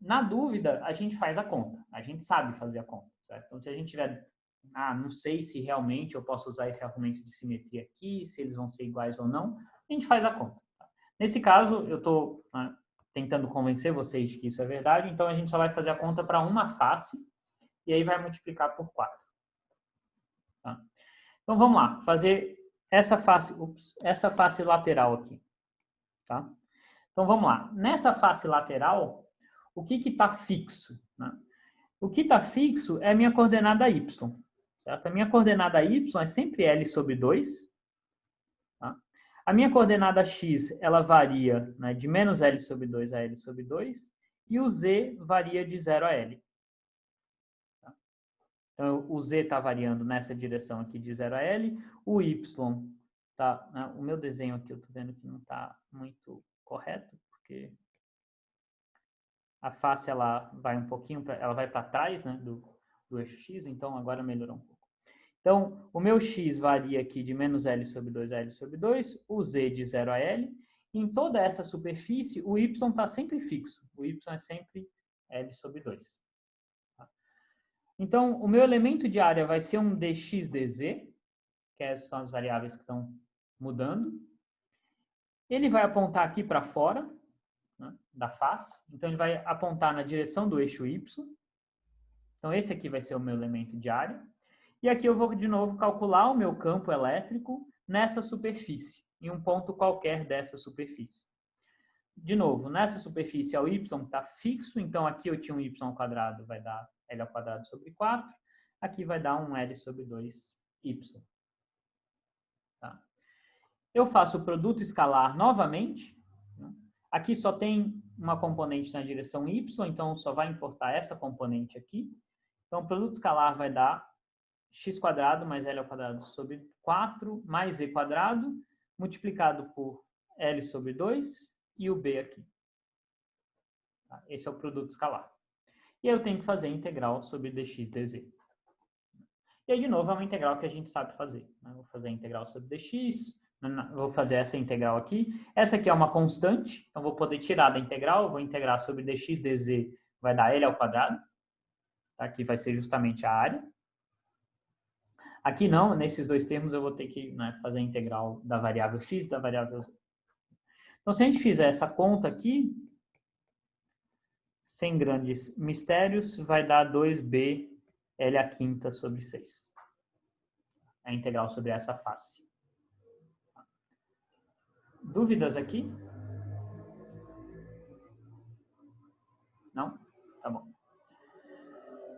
Na dúvida, a gente faz a conta. A gente sabe fazer a conta. Certo? Então, se a gente tiver... não sei se realmente eu posso usar esse argumento de simetria aqui, se eles vão ser iguais ou não, a gente faz a conta. Nesse caso, eu estou tentando convencer vocês de que isso é verdade, então a gente só vai fazer a conta para uma face e aí vai multiplicar por 4. Tá? Então, vamos lá, fazer essa face lateral aqui. Tá? Então, vamos lá. Nessa face lateral, o que está fixo? Né? O que está fixo é a minha coordenada y. Certo? A minha coordenada y é sempre L sobre 2. Tá? A minha coordenada x, ela varia, né, de menos L sobre 2 a L sobre 2. E o z varia de 0 a L. Tá? Então, o z está variando nessa direção aqui de 0 a L. O y tá... Né, o meu desenho aqui eu estou vendo que não está muito correto, porque a face ela vai um pouquinho, ela vai para trás, né, do eixo x, então agora melhorou um pouco. Então, o meu x varia aqui de menos L sobre 2 a L sobre 2, o z de 0 a L. Em toda essa superfície, o y está sempre fixo. O y é sempre L sobre 2. Tá? Então, o meu elemento de área vai ser um dx dz, que essas são as variáveis que estão mudando. Ele vai apontar aqui para fora, né, da face. Então, ele vai apontar na direção do eixo y. Então, esse aqui vai ser o meu elemento de área. E aqui eu vou, de novo, calcular o meu campo elétrico nessa superfície, em um ponto qualquer dessa superfície. De novo, nessa superfície o y está fixo, então aqui eu tinha um y ao quadrado, vai dar L ao quadrado sobre 4. Aqui vai dar um L sobre 2y. Tá? Eu faço o produto escalar novamente. Aqui só tem uma componente na direção y, então só vai importar essa componente aqui. Então, o produto escalar vai dar x² mais L ao quadrado sobre 4 mais z² multiplicado por L sobre 2 e o b aqui. Tá? Esse é o produto escalar. E aí eu tenho que fazer a integral sobre dx dz. E aí, de novo, é uma integral que a gente sabe fazer. Vou fazer a integral sobre dx, vou fazer essa integral aqui. Essa aqui é uma constante, então vou poder tirar da integral, vou integrar sobre dx dz, vai dar L ao quadrado. Aqui vai ser justamente a área. Aqui não, nesses dois termos eu vou ter que, né, fazer a integral da variável x e da variável z. Então, se a gente fizer essa conta aqui, sem grandes mistérios, vai dar 2b L à quinta sobre 6. A integral sobre essa face. Dúvidas aqui? Não? Tá bom.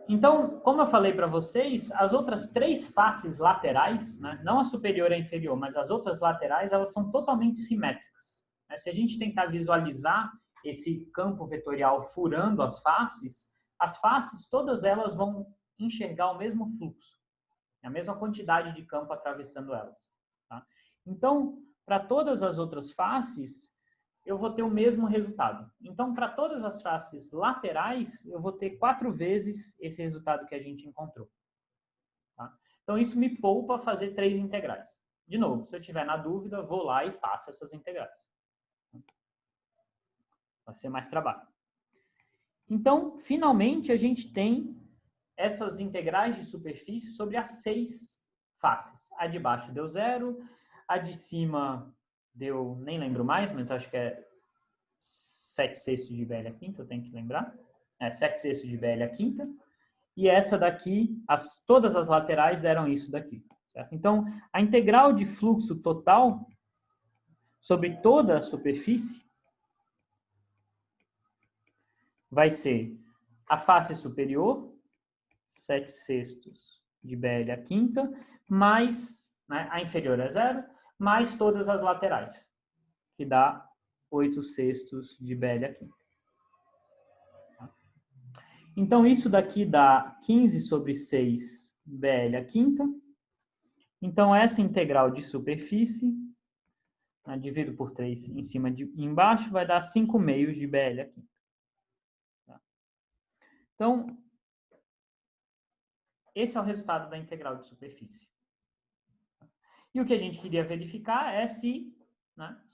Então, como eu falei para vocês, as outras 3 faces laterais, né, não a superior e a inferior, mas as outras laterais, elas são totalmente simétricas. Se a gente tentar visualizar esse campo vetorial furando as faces todas elas vão enxergar o mesmo fluxo, a mesma quantidade de campo atravessando elas. Tá? Então, para todas as outras faces, eu vou ter o mesmo resultado. Então, para todas as faces laterais, eu vou ter 4 vezes esse resultado que a gente encontrou. Tá? Então, isso me poupa fazer 3 integrais. De novo, se eu tiver na dúvida, vou lá e faço essas integrais. Vai ser mais trabalho. Então, finalmente, a gente tem essas integrais de superfície sobre as 6 faces. A de baixo deu 0, a de cima deu, nem lembro mais, mas acho que é 7/6 de BL a quinta, eu tenho que lembrar. 7/6 de BL a quinta. E essa daqui, todas as laterais deram isso daqui. Certo? Então, a integral de fluxo total sobre toda a superfície vai ser a face superior, 7/6 de BL a quinta, mais, né, a inferior é 0, mais todas as laterais, que dá 8/6 de BL a quinta. Então, isso daqui dá 15/6 BL a quinta. Então, essa integral de superfície, né, dividido por 3 em cima e embaixo, vai dar 5/2 de BL a quinta. Então, esse é o resultado da integral de superfície. E o que a gente queria verificar é se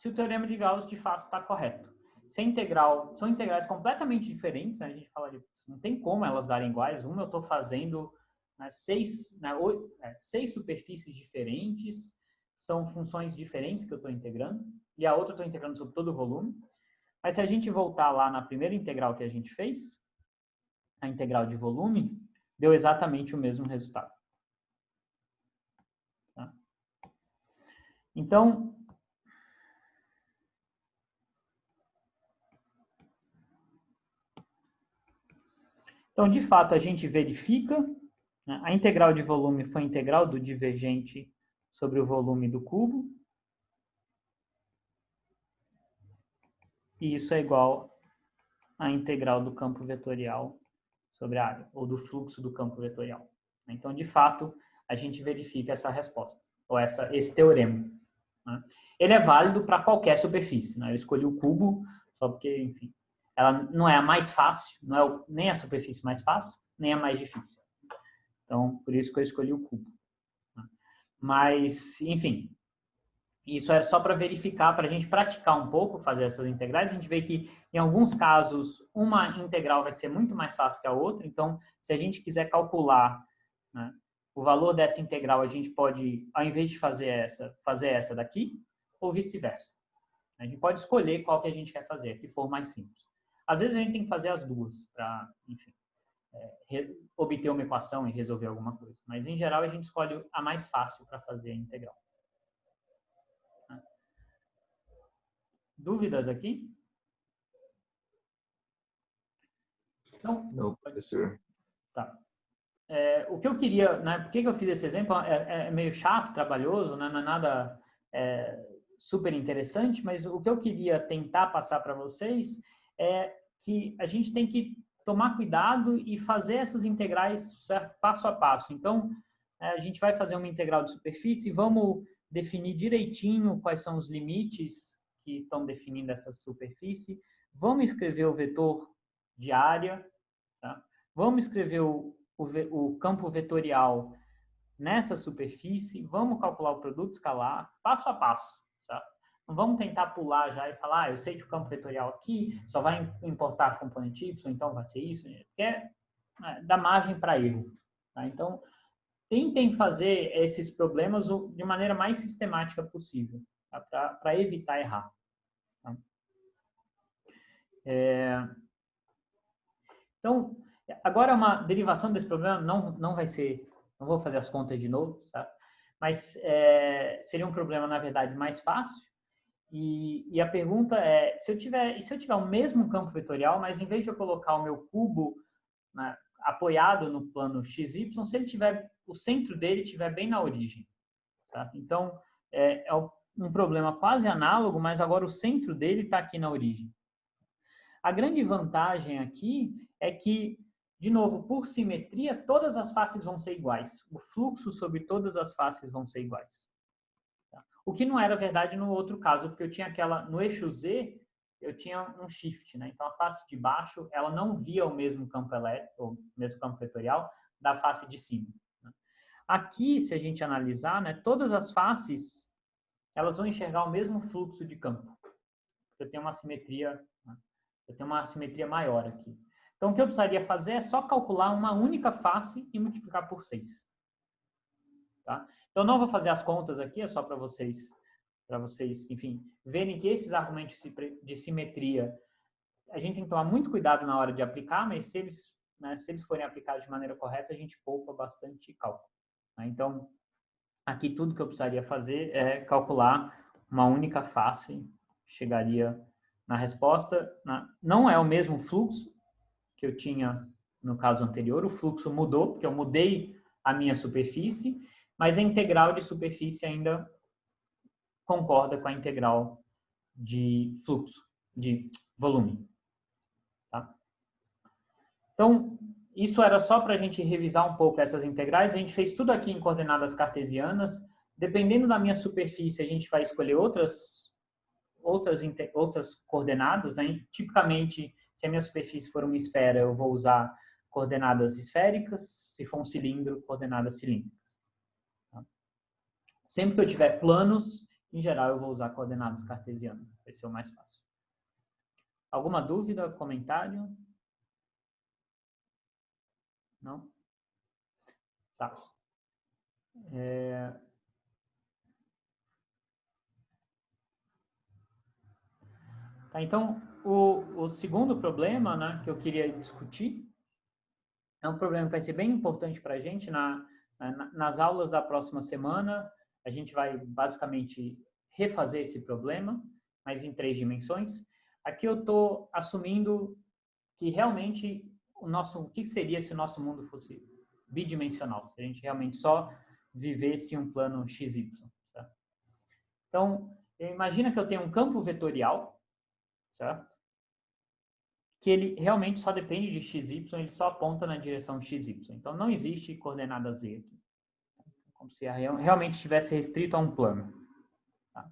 o teorema de Gauss de fato está correto. Se são integrais completamente diferentes, né, a gente fala não tem como elas darem iguais. Uma eu estou fazendo 6 superfícies diferentes, são funções diferentes que eu estou integrando, e a outra eu estou integrando sobre todo o volume. Mas se a gente voltar lá na primeira integral que a gente fez, a integral de volume, deu exatamente o mesmo resultado. Tá? Então, de fato, a gente verifica, né, a integral de volume foi a integral do divergente sobre o volume do cubo. E isso é igual à integral do campo vetorial sobre a área, ou do fluxo do campo vetorial. Então, de fato, a gente verifica essa resposta, ou esse teorema. Né? Ele é válido para qualquer superfície. Né? Eu escolhi o cubo só porque, enfim, ela não é a mais fácil, não é nem a superfície mais fácil, nem a mais difícil. Então, por isso que eu escolhi o cubo. Né? Mas, enfim, isso é só para verificar, para a gente praticar um pouco, fazer essas integrais. A gente vê que, em alguns casos, uma integral vai ser muito mais fácil que a outra. Então, se a gente quiser calcular, né, o valor dessa integral, a gente pode, ao invés de fazer essa daqui, ou vice-versa. A gente pode escolher qual que a gente quer fazer, que for mais simples. Às vezes, a gente tem que fazer as duas para, enfim, obter uma equação e resolver alguma coisa. Mas, em geral, a gente escolhe a mais fácil para fazer a integral. Dúvidas aqui? Não, professor. Tá. O que eu queria, né, por que eu fiz esse exemplo? É meio chato, trabalhoso, né, não é nada super interessante, mas o que eu queria tentar passar para vocês é que a gente tem que tomar cuidado e fazer essas integrais, certo, passo a passo. Então, a gente vai fazer uma integral de superfície e vamos definir direitinho quais são os limites que estão definindo essa superfície. Vamos escrever o vetor de área, tá? Vamos escrever o campo vetorial nessa superfície, vamos calcular o produto escalar, passo a passo, certo? Não vamos tentar pular já e falar, eu sei que o campo vetorial aqui só vai importar a componente Y, então vai ser isso, porque dá margem para erro. Tá? Então, tentem fazer esses problemas de maneira mais sistemática possível, tá? Para evitar errar. Tá? Então, agora uma derivação desse problema não vai ser, não vou fazer as contas de novo, tá? Mas seria um problema, na verdade, mais fácil. E a pergunta é, se eu tiver o mesmo campo vetorial, mas em vez de eu colocar o meu cubo, né, apoiado no plano XY, se ele tiver, o centro dele estiver bem na origem. Tá? Então, é um problema quase análogo, mas agora o centro dele está aqui na origem. A grande vantagem aqui é que, de novo, por simetria, todas as faces vão ser iguais. O fluxo sobre todas as faces vão ser iguais. Tá? O que não era verdade no outro caso, porque eu tinha no eixo Z, eu tinha um shift, né? Então, a face de baixo, ela não via o mesmo campo elétrico, o mesmo campo vetorial da face de cima. Né? Aqui, se a gente analisar, né, todas as faces, elas vão enxergar o mesmo fluxo de campo. Eu tenho uma simetria, né? Eu tenho uma simetria maior aqui. Então, o que eu precisaria fazer é só calcular uma única face e multiplicar por 6. Tá? Então, não vou fazer as contas aqui, é só para vocês, enfim, verem que esses argumentos de simetria, a gente tem que tomar muito cuidado na hora de aplicar, mas se eles forem aplicados de maneira correta, a gente poupa bastante cálculo. Tá? Então, aqui tudo que eu precisaria fazer é calcular uma única face, chegaria na resposta. Não é o mesmo fluxo que eu tinha no caso anterior, o fluxo mudou, porque eu mudei a minha superfície, mas a integral de superfície ainda concorda com a integral de fluxo, de volume. Tá? Então, isso era só para a gente revisar um pouco essas integrais. A gente fez tudo aqui em coordenadas cartesianas. Dependendo da minha superfície, a gente vai escolher outras coordenadas, né? Tipicamente, se a minha superfície for uma esfera, eu vou usar coordenadas esféricas, se for um cilindro, coordenadas cilíndricas. Tá? Sempre que eu tiver planos, em geral, eu vou usar coordenadas cartesianas, vai ser o mais fácil. Alguma dúvida, comentário? Não? Tá. Tá, então, o segundo problema, né, que eu queria discutir é um problema que vai ser bem importante para a gente. Nas aulas da próxima semana, a gente vai basicamente refazer esse problema, mas em 3 dimensões. Aqui eu estou assumindo que realmente o que seria se o nosso mundo fosse bidimensional, se a gente realmente só vivesse um plano XY. Certo? Então, imagina que eu tenho um campo vetorial, certo? Que ele realmente só depende de XY, ele só aponta na direção XY. Então, não existe coordenada Z aqui. Como se realmente estivesse restrito a um plano. Tá?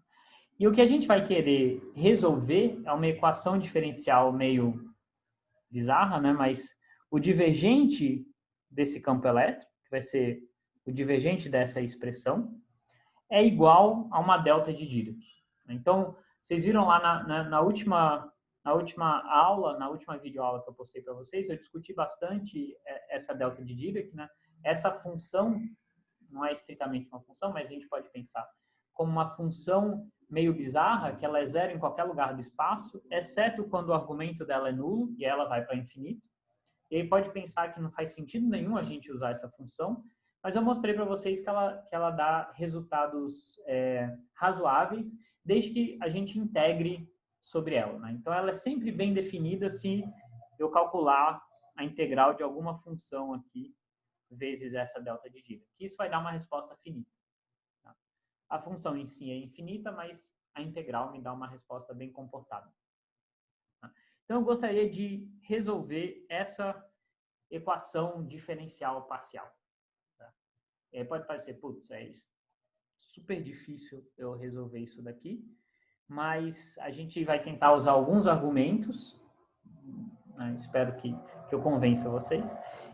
E o que a gente vai querer resolver é uma equação diferencial meio bizarra, né? Mas o divergente desse campo elétrico, que vai ser o divergente dessa expressão, é igual a uma delta de Dirac. Então, vocês viram lá na última aula, na última videoaula que eu postei para vocês, eu discuti bastante essa delta de Dirac, né? Essa função não é estritamente uma função, mas a gente pode pensar como uma função meio bizarra, que ela é zero em qualquer lugar do espaço, exceto quando o argumento dela é nulo e ela vai para infinito. E aí pode pensar que não faz sentido nenhum a gente usar essa função, mas eu mostrei para vocês que ela dá resultados razoáveis, desde que a gente integre sobre ela. Né? Então, ela é sempre bem definida se eu calcular a integral de alguma função aqui, vezes essa delta de Dirac. Isso vai dar uma resposta finita. Tá? A função em si é infinita, mas a integral me dá uma resposta bem comportada. Tá? Então, eu gostaria de resolver essa equação diferencial parcial. Tá? Pode parecer, putz, é super difícil eu resolver isso daqui, mas a gente vai tentar usar alguns argumentos, né? Espero que eu convença vocês,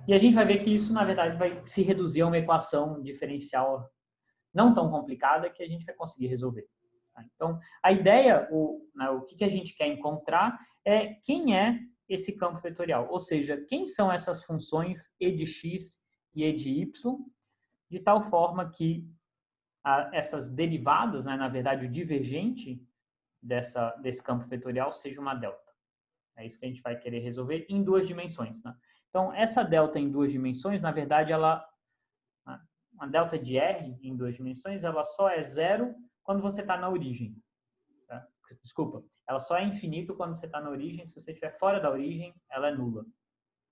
e a gente vai ver que isso, na verdade, vai se reduzir a uma equação diferencial não tão complicada que a gente vai conseguir resolver. Tá? Então, a ideia, o que a gente quer encontrar é quem é esse campo vetorial, ou seja, quem são essas funções e de x e e de y, de tal forma que essas derivadas, né, na verdade, o divergente desse campo vetorial seja uma delta. É isso que a gente vai querer resolver em 2 dimensões. Né? Então, essa delta em 2 dimensões, na verdade, uma delta de R em 2 dimensões, ela só é zero quando você está na origem. Tá? Desculpa, ela só é infinito quando você está na origem. Se você estiver fora da origem, ela é nula.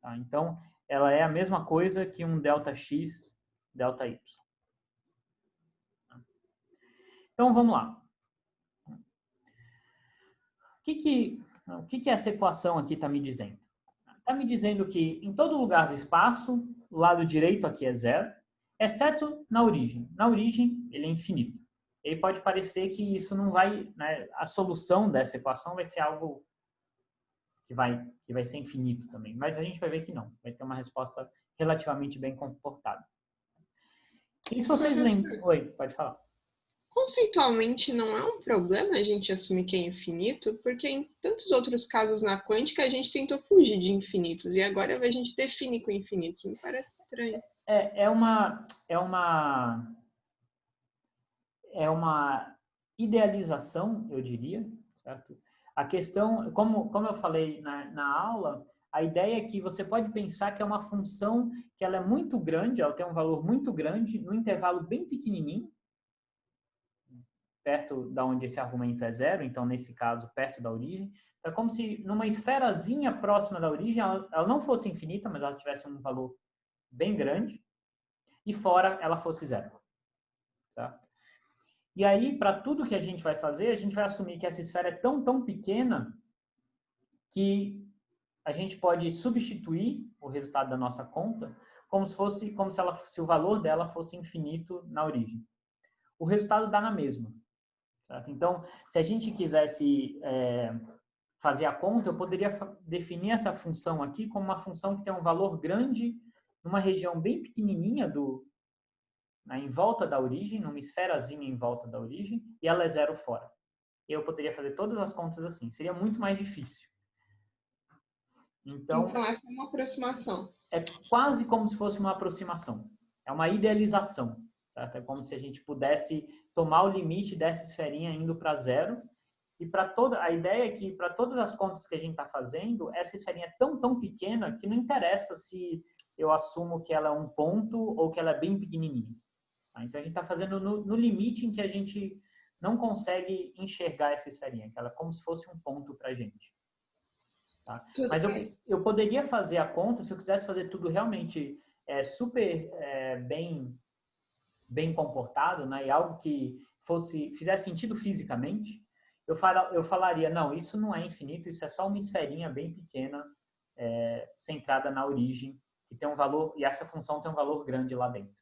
Tá? Então, ela é a mesma coisa que um delta x, delta y. Então, vamos lá. O que essa equação aqui está me dizendo? Está me dizendo que em todo lugar do espaço, o lado direito aqui é zero, exceto na origem. Na origem, ele é infinito. E aí pode parecer que isso não vai, né, a solução dessa equação vai ser algo que vai ser infinito também. Mas a gente vai ver que não. Vai ter uma resposta relativamente bem comportada. E se vocês lembram... Oi, pode falar. Conceitualmente, não é um problema a gente assumir que é infinito, porque em tantos outros casos na quântica a gente tentou fugir de infinitos e agora a gente define com infinitos. Me parece estranho. É uma idealização, eu diria, certo? A questão, como eu falei na aula, a ideia é que você pode pensar que é uma função que ela é muito grande, ela tem um valor muito grande, num intervalo bem pequenininho, perto da onde esse argumento é zero, então, nesse caso, perto da origem. Então, é como se numa esferazinha próxima da origem, ela não fosse infinita, mas ela tivesse um valor bem grande, e fora ela fosse zero. Tá? E aí, para tudo que a gente vai fazer, a gente vai assumir que essa esfera é tão pequena que a gente pode substituir o resultado da nossa conta como se o valor dela fosse infinito na origem. O resultado dá na mesma. Certo? Então, se a gente quisesse fazer a conta, eu poderia definir essa função aqui como uma função que tem um valor grande numa região bem pequenininha em volta da origem, numa esferazinha em volta da origem, e ela é zero fora. Eu poderia fazer todas as contas assim. Seria muito mais difícil. Então essa é uma aproximação. É quase como se fosse uma aproximação. É uma idealização. Certo? É como se a gente pudesse tomar o limite dessa esferinha indo para zero. E a ideia é que para todas as contas que a gente está fazendo, essa esferinha é tão pequena que não interessa se eu assumo que ela é um ponto ou que ela é bem pequenininha. Então, a gente está fazendo no limite em que a gente não consegue enxergar essa esferinha, que ela é como se fosse um ponto para a gente. Tá? Mas eu poderia fazer a conta, se eu quisesse fazer tudo realmente super bem comportado, né, e algo que fizesse sentido fisicamente, eu falaria, não, isso não é infinito, isso é só uma esferinha bem pequena, centrada na origem, que tem um valor, e essa função tem um valor grande lá dentro.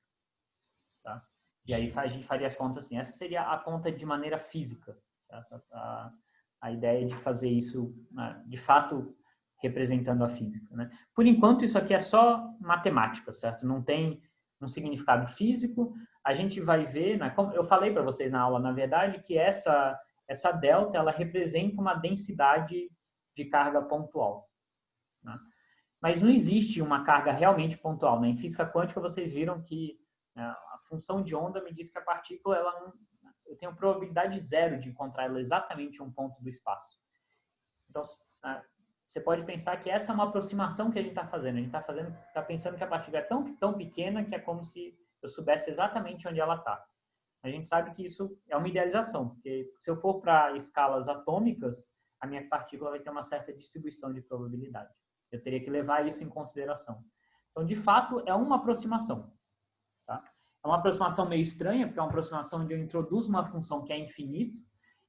Tá? E aí a gente faria as contas assim. Essa seria a conta de maneira física. Tá? A ideia de fazer isso, de fato, representando a física. Né? Por enquanto, isso aqui é só matemática, certo? Não tem um significado físico. A gente vai ver, né? Como eu falei para vocês na aula, na verdade, que essa delta, ela representa uma densidade de carga pontual. Né? Mas não existe uma carga realmente pontual. Né? Em física quântica, vocês viram que a função de onda me diz que a partícula, eu tenho probabilidade zero de encontrar ela exatamente em um ponto do espaço. Então, você pode pensar que essa é uma aproximação que a gente está fazendo. A gente está pensando que a partícula é tão pequena que é como se eu soubesse exatamente onde ela está. A gente sabe que isso é uma idealização, porque se eu for para escalas atômicas, a minha partícula vai ter uma certa distribuição de probabilidade. Eu teria que levar isso em consideração. Então, de fato, é uma aproximação. Tá? É uma aproximação meio estranha, porque é uma aproximação onde eu introduzo uma função que é infinito,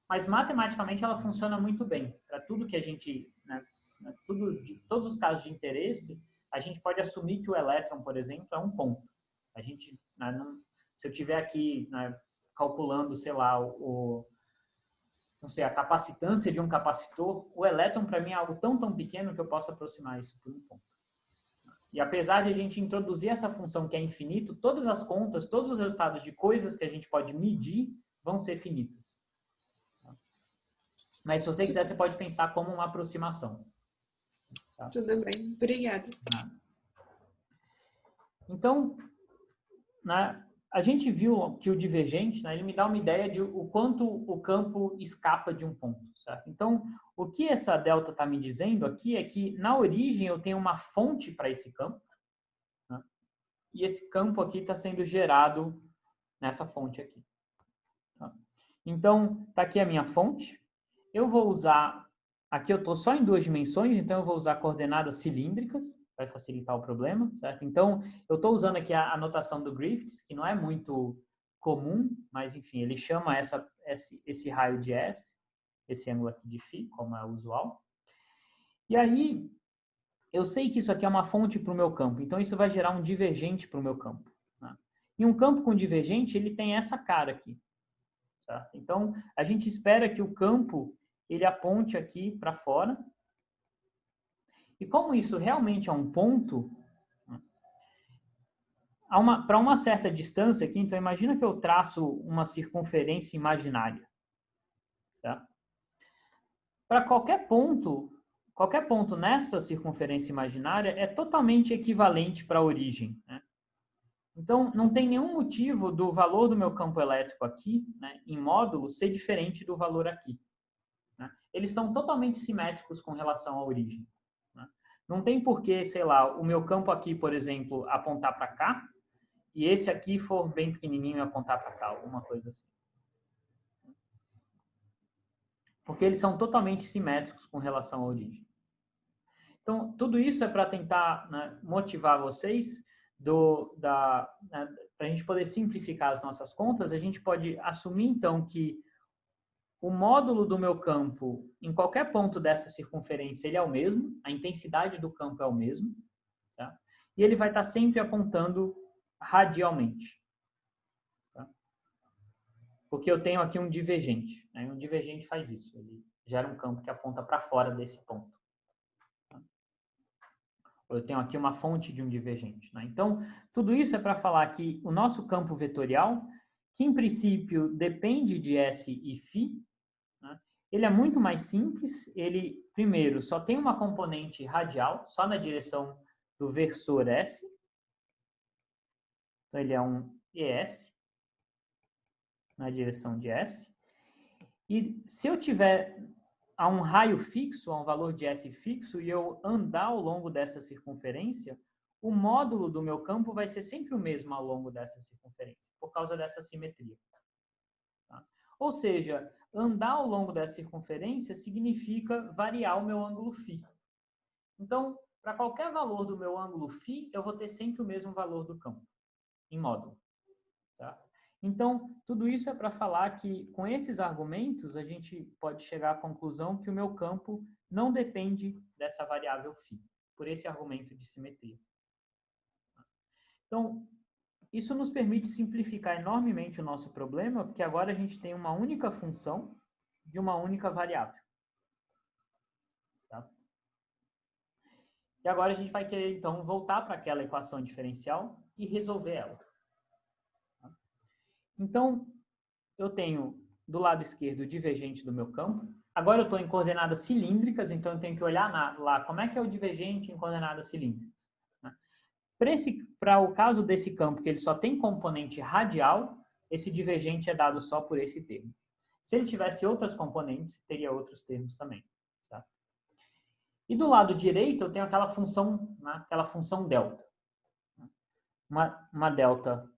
mas matematicamente ela funciona muito bem. Para tudo que a gente, todos os casos de interesse, a gente pode assumir que o elétron, por exemplo, é um ponto. A gente, se eu estiver aqui calculando, sei lá, não sei, a capacitância de um capacitor, o elétron para mim é algo tão pequeno que eu posso aproximar isso por um ponto. E apesar de a gente introduzir essa função que é infinito, todas as contas, todos os resultados de coisas que a gente pode medir vão ser finitas. Mas se você quiser, você pode pensar como uma aproximação. Tá? Tudo bem, obrigada. Então, a gente viu que o divergente, ele me dá uma ideia de o quanto o campo escapa de um ponto. Certo? Então, o que essa delta está me dizendo aqui é que, na origem, eu tenho uma fonte para esse campo, né? E esse campo aqui está sendo gerado nessa fonte aqui. Tá? Então, está aqui a minha fonte. Eu vou usar... Aqui eu estou só em 2 dimensões, então eu vou usar coordenadas cilíndricas, vai facilitar o problema, certo? Então, eu estou usando aqui a notação do Griffiths, que não é muito comum, mas, enfim, ele chama esse raio de S, esse ângulo aqui de φ, como é usual. E aí, eu sei que isso aqui é uma fonte para o meu campo, então isso vai gerar um divergente para o meu campo. Né? E um campo com divergente, ele tem essa cara aqui. Certo? Então, a gente espera que o campo ele aponte aqui para fora. E como isso realmente é um ponto, para uma certa distância aqui, então imagina que eu traço uma circunferência imaginária, certo? Para qualquer ponto nessa circunferência imaginária é totalmente equivalente para a origem, né? Então, não tem nenhum motivo do valor do meu campo elétrico aqui, né, em módulo, ser diferente do valor aqui, né? Eles são totalmente simétricos com relação à origem, né? Não tem porquê, sei lá, o meu campo aqui, por exemplo, apontar para cá, e esse aqui for bem pequenininho e apontar para cá, alguma coisa assim. Porque eles são totalmente simétricos com relação à origem. Então, tudo isso é para tentar, né, motivar vocês para a gente poder simplificar as nossas contas. A gente pode assumir, então, que o módulo do meu campo, em qualquer ponto dessa circunferência, ele é o mesmo, a intensidade do campo é o mesmo, tá? E ele vai estar sempre apontando radialmente, tá? Porque eu tenho aqui um divergente, né? Um divergente faz isso, ele gera um campo que aponta para fora desse ponto. Eu tenho aqui uma fonte de um divergente, né? Então, tudo isso é para falar que o nosso campo vetorial, que em princípio depende de S e φ, né, ele é muito mais simples. Ele, primeiro, só tem uma componente radial, só na direção do versor S. Então, ele é um ES, na direção de S. E se eu tiver a um raio fixo, a um valor de S fixo, e eu andar ao longo dessa circunferência, o módulo do meu campo vai ser sempre o mesmo ao longo dessa circunferência, por causa dessa simetria. Tá? Ou seja, andar ao longo dessa circunferência significa variar o meu ângulo φ. Então, para qualquer valor do meu ângulo φ, eu vou ter sempre o mesmo valor do campo, em módulo. Tá? Então, tudo isso é para falar que, com esses argumentos, a gente pode chegar à conclusão que o meu campo não depende dessa variável φ, por esse argumento de simetria. Então, isso nos permite simplificar enormemente o nosso problema, porque agora a gente tem uma única função de uma única variável. Tá? E agora a gente vai querer, então, voltar para aquela equação diferencial e resolver ela. Então, eu tenho do lado esquerdo o divergente do meu campo. Agora eu estou em coordenadas cilíndricas, então eu tenho que olhar lá como é que é o divergente em coordenadas cilíndricas. Né? Para o caso desse campo, que ele só tem componente radial, esse divergente é dado só por esse termo. Se ele tivesse outras componentes, teria outros termos também. Tá? E do lado direito eu tenho aquela função, né, aquela função delta. Uma delta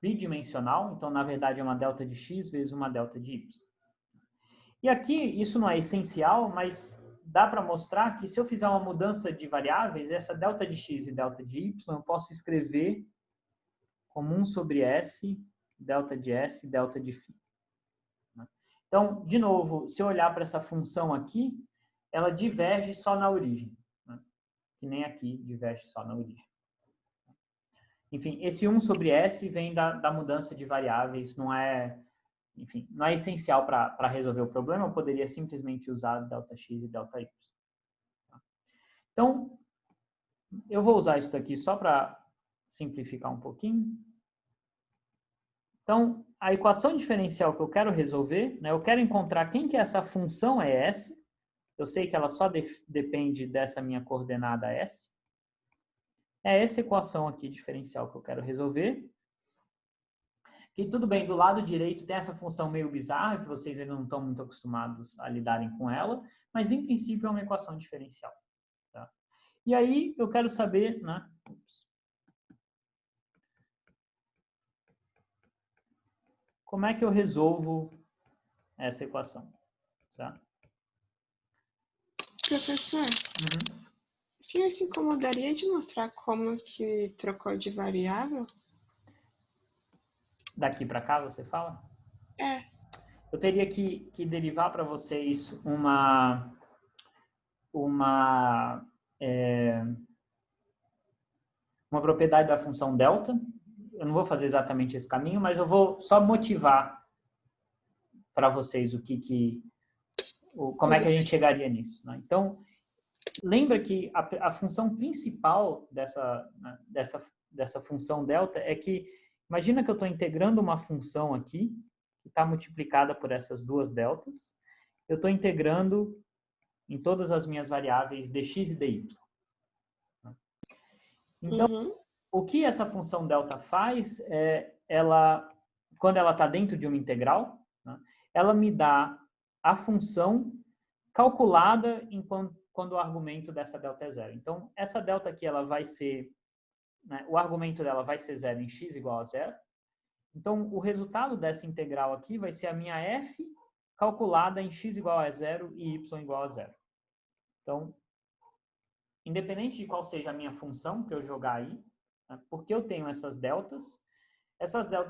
bidimensional, então na verdade é uma delta de x vezes uma delta de y. E aqui isso não é essencial, mas dá para mostrar que se eu fizer uma mudança de variáveis, essa delta de x e delta de y eu posso escrever como 1 sobre s, delta de s, delta de φ. Então, de novo, se eu olhar para essa função aqui, ela diverge só na origem, né? Que nem aqui diverge só na origem. Enfim, esse 1 sobre S vem da mudança de variáveis, não é essencial para resolver o problema, eu poderia simplesmente usar ΔX e ΔY. Então, eu vou usar isso daqui só para simplificar um pouquinho. Então, a equação diferencial que eu quero resolver, né, eu quero encontrar quem que é essa função S. Eu sei que ela só depende dessa minha coordenada S. É essa equação aqui diferencial que eu quero resolver. Que tudo bem, do lado direito tem essa função meio bizarra, que vocês ainda não estão muito acostumados a lidarem com ela, mas em princípio é uma equação diferencial. Tá? E aí eu quero saber, né? Como é que eu resolvo essa equação? Tá? Professor, o senhor se incomodaria de mostrar como que trocou de variável? Daqui para cá, você fala? É. Eu teria que derivar para vocês uma propriedade da função delta. Eu não vou fazer exatamente esse caminho, mas eu vou só motivar para vocês como é que a gente chegaria nisso. Né? Então, lembra que a função principal dessa função delta é que, imagina que eu estou integrando uma função aqui, que está multiplicada por essas duas deltas. Eu estou integrando em todas as minhas variáveis dx e dy. Então, o que essa função delta faz é, quando ela está dentro de uma integral, né, ela me dá a função calculada quando o argumento dessa delta é zero. Então, essa delta aqui, ela vai ser, né, o argumento dela vai ser zero em x igual a zero. Então, o resultado dessa integral aqui vai ser a minha f calculada em x igual a zero e y igual a zero. Então, independente de qual seja a minha função que eu jogar aí, né, porque eu tenho essas deltas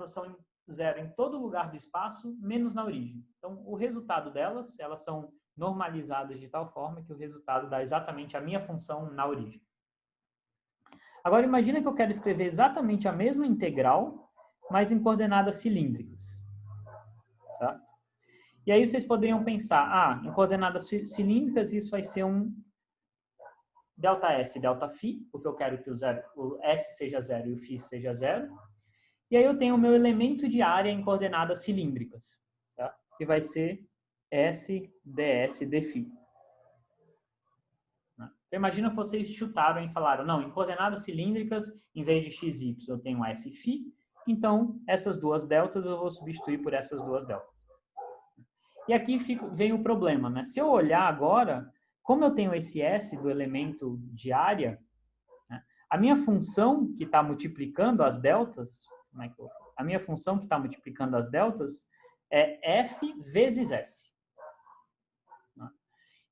são zero em todo lugar do espaço, menos na origem. Então, o resultado delas, elas são normalizadas de tal forma que o resultado dá exatamente a minha função na origem. Agora, imagina que eu quero escrever exatamente a mesma integral, mas em coordenadas cilíndricas. Certo? E aí vocês poderiam pensar, em coordenadas cilíndricas isso vai ser um ΔS, ΔΦ, porque eu quero que o S seja zero e o φ seja zero. E aí eu tenho o meu elemento de área em coordenadas cilíndricas, tá? Que vai ser S, ds, dφ. Então, imagina que vocês chutaram e falaram, não, em coordenadas cilíndricas, em vez de x e y, eu tenho S e φ, então essas duas deltas eu vou substituir por essas duas deltas. E aqui vem o problema, né? Se eu olhar agora, como eu tenho esse S do elemento de área, né, a minha função que está multiplicando as deltas, a minha função que está multiplicando as deltas é f vezes S.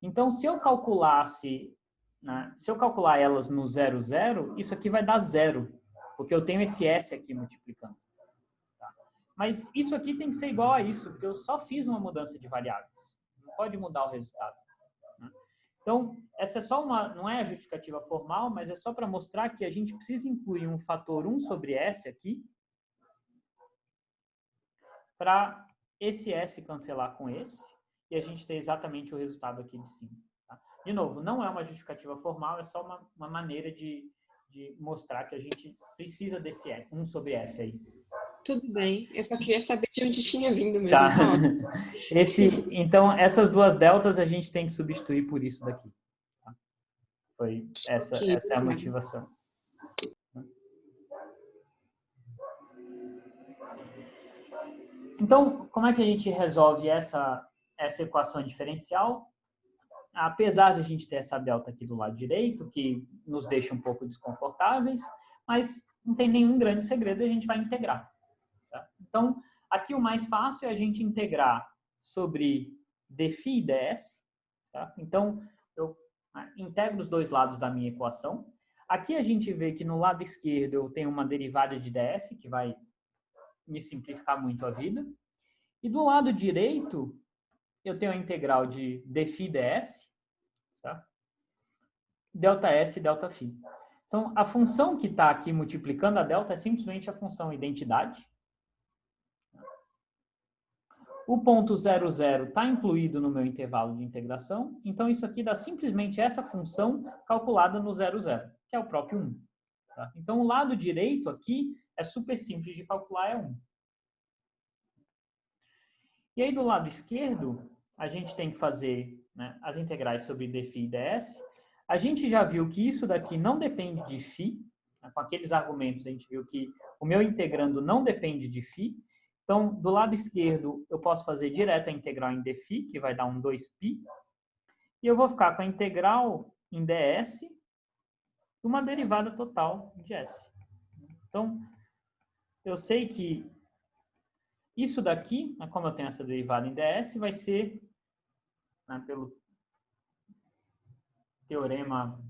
Então, se eu calculasse, né, se eu calcular elas no 0, 0, isso aqui vai dar zero, porque eu tenho esse S aqui multiplicando. Tá? Mas isso aqui tem que ser igual a isso, porque eu só fiz uma mudança de variáveis. Não pode mudar o resultado. Né? Então, essa é só não é a justificativa formal, mas é só para mostrar que a gente precisa incluir um fator 1 sobre S aqui, para esse S cancelar com esse, e a gente ter exatamente o resultado aqui de cima. Tá? De novo, não é uma justificativa formal, é só uma maneira de mostrar que a gente precisa desse 1 sobre S aí. Tudo bem, eu só queria saber de onde tinha vindo mesmo. Tá. Então, essas duas deltas a gente tem que substituir por isso daqui. Tá? Essa é a motivação. Então, como é que a gente resolve essa equação diferencial? Apesar de a gente ter essa delta aqui do lado direito, que nos deixa um pouco desconfortáveis, mas não tem nenhum grande segredo e a gente vai integrar. Tá? Então, aqui o mais fácil é a gente integrar sobre dφ e ds. Tá? Então, eu integro os dois lados da minha equação. Aqui a gente vê que no lado esquerdo eu tenho uma derivada de ds, que vai me simplificar muito a vida. E do lado direito, eu tenho a integral de dφ ds, tá? ΔS e ΔΦ. Então, a função que está aqui multiplicando a delta é simplesmente a função identidade. O ponto 0, 0 está incluído no meu intervalo de integração, então isso aqui dá simplesmente essa função calculada no 0, 0, que é o próprio 1. Tá? Então, o lado direito aqui é super simples de calcular, é 1. E aí, do lado esquerdo, a gente tem que fazer, né, as integrais sobre dφ e ds. A gente já viu que isso daqui não depende de φ. Né, com aqueles argumentos, a gente viu que o meu integrando não depende de φ. Então, do lado esquerdo, eu posso fazer direto a integral em dφ, que vai dar um 2π. E eu vou ficar com a integral em ds e uma derivada total de s. Então, eu sei que isso daqui, como eu tenho essa derivada em ds, vai ser, né, pelo teorema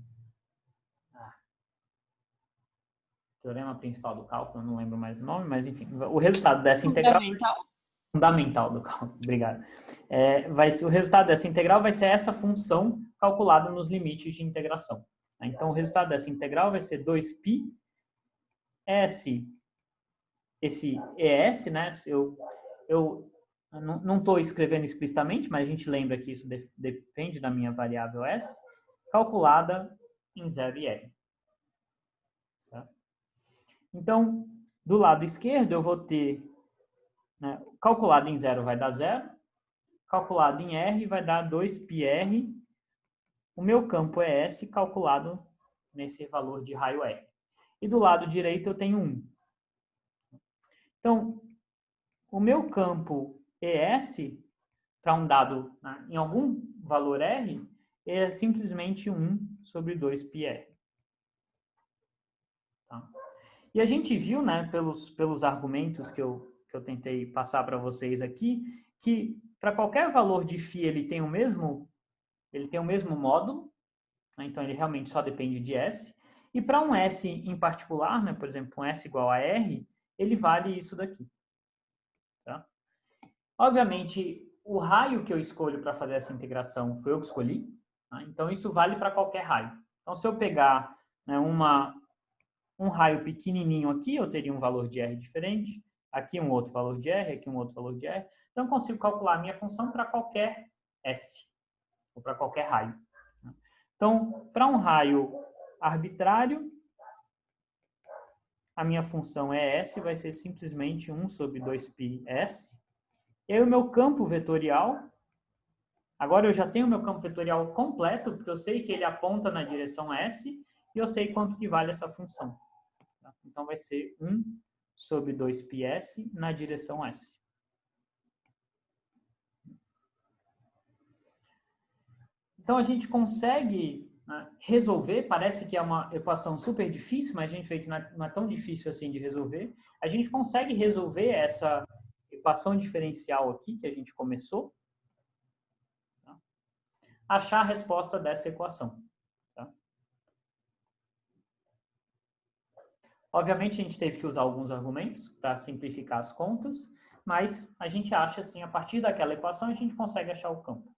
principal do cálculo, não lembro mais o nome, mas enfim, o resultado dessa integral... Fundamental do cálculo, obrigado. O resultado dessa integral vai ser essa função calculada nos limites de integração. Então, o resultado dessa integral vai ser 2π, esse ES, né? Eu não estou escrevendo explicitamente, mas a gente lembra que isso depende da minha variável S, calculada em 0 e R. Certo? Então, do lado esquerdo, eu vou ter, né, calculado em 0 vai dar 0, calculado em R vai dar 2πr. O meu campo é S, calculado nesse valor de raio R. E do lado direito eu tenho 1. Então, o meu campo ES, para um dado, né, em algum valor R, é simplesmente 1 sobre 2πr. Tá? E a gente viu, né, pelos argumentos que eu tentei passar para vocês aqui, que para qualquer valor de φ ele tem o mesmo módulo, né, então ele realmente só depende de S. E para um S em particular, né, por exemplo, um S igual a R, ele vale isso daqui. Tá? Obviamente, o raio que eu escolho para fazer essa integração foi eu que escolhi, tá? Então isso vale para qualquer raio. Então se eu pegar, né, um raio pequenininho aqui, eu teria um valor de R diferente, aqui um outro valor de R, aqui um outro valor de R. Então eu consigo calcular a minha função para qualquer S, ou para qualquer raio. Então, para um raio arbitrário, a minha função é S, vai ser simplesmente 1 sobre 2πs. E aí o meu campo vetorial, agora eu já tenho o meu campo vetorial completo, porque eu sei que ele aponta na direção S, e eu sei quanto que vale essa função. Então vai ser 1 sobre 2πs na direção S. Então a gente consegue, né, resolver, parece que é uma equação super difícil, mas a gente vê que não é tão difícil assim de resolver. A gente consegue resolver essa equação diferencial aqui que a gente começou, tá? Achar a resposta dessa equação. Tá? Obviamente a gente teve que usar alguns argumentos para simplificar as contas, mas a gente acha assim, a partir daquela equação a gente consegue achar o campo.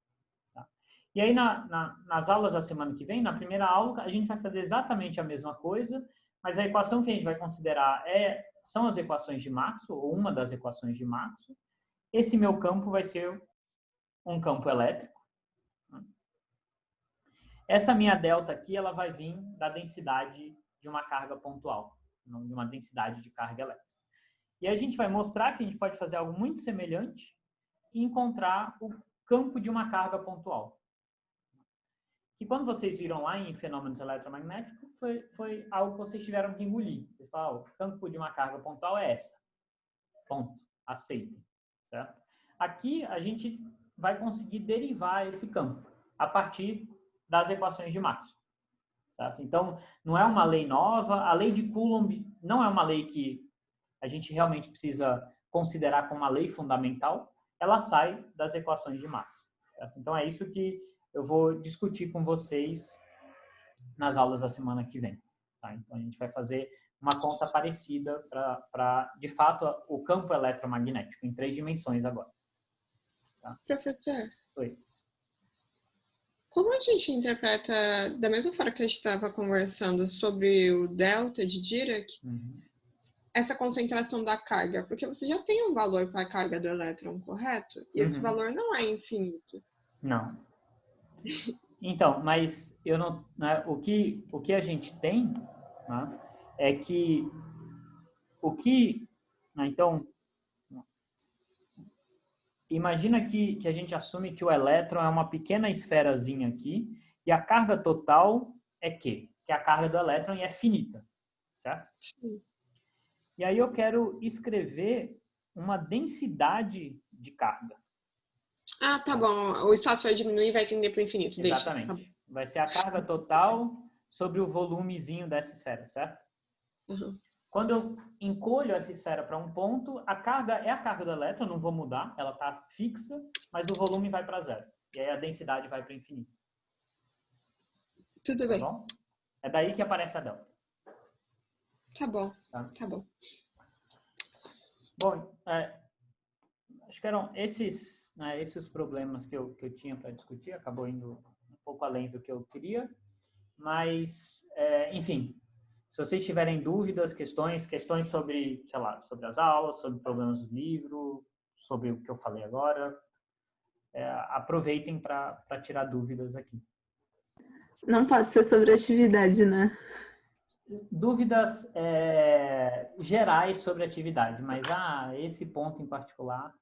E aí, nas aulas da semana que vem, na primeira aula, a gente vai fazer exatamente a mesma coisa, mas a equação que a gente vai considerar são as equações de Maxwell, ou uma das equações de Maxwell. Esse meu campo vai ser um campo elétrico. Essa minha delta aqui, ela vai vir da densidade de uma carga pontual, não de uma densidade de carga elétrica. E a gente vai mostrar que a gente pode fazer algo muito semelhante e encontrar o campo de uma carga pontual. Que quando vocês viram lá em fenômenos eletromagnéticos, foi algo que vocês tiveram que engolir. Vocês falaram, o campo de uma carga pontual é essa. Ponto. Aceitem. Certo? Aqui a gente vai conseguir derivar esse campo a partir das equações de Maxwell. Certo? Então, não é uma lei nova. A lei de Coulomb não é uma lei que a gente realmente precisa considerar como uma lei fundamental. Ela sai das equações de Maxwell. Certo? Então, é isso que eu vou discutir com vocês nas aulas da semana que vem. Tá? Então, a gente vai fazer uma conta parecida para, de fato, o campo eletromagnético, em 3 dimensões agora. Tá? Professor, Oi. como a gente interpreta, da mesma forma que a gente estava conversando sobre o delta de Dirac, essa concentração da carga? Porque você já tem um valor para a carga do elétron, correto? E esse valor não é infinito. Não. Então, mas eu não, né, o que a gente tem, né, é que né, então, imagina que a gente assume que o elétron é uma pequena esferazinha aqui e a carga total é Q, que é a carga do elétron e é finita, certo? Sim. E aí eu quero escrever uma densidade de carga. Ah, tá bom. O espaço vai diminuir e vai tender para o infinito. Exatamente. Deixa. Tá. Vai ser a carga total sobre o volumezinho dessa esfera, certo? Uhum. Quando eu encolho essa esfera para um ponto, a carga é a carga do elétron, não vou mudar, ela está fixa, mas o volume vai para 0. E aí a densidade vai para o infinito. Tudo bem. Tá bom? É daí que aparece a delta. Tá bom. Tá? Tá bom. Bom, acho que eram esses os problemas que eu tinha para discutir. Acabou indo um pouco além do que eu queria. Mas, enfim, se vocês tiverem dúvidas, questões sobre, sei lá, sobre as aulas, sobre problemas do livro, sobre o que eu falei agora, aproveitem para tirar dúvidas aqui. Não pode ser sobre atividade, né? dúvidas gerais sobre a atividade, mas esse ponto em particular,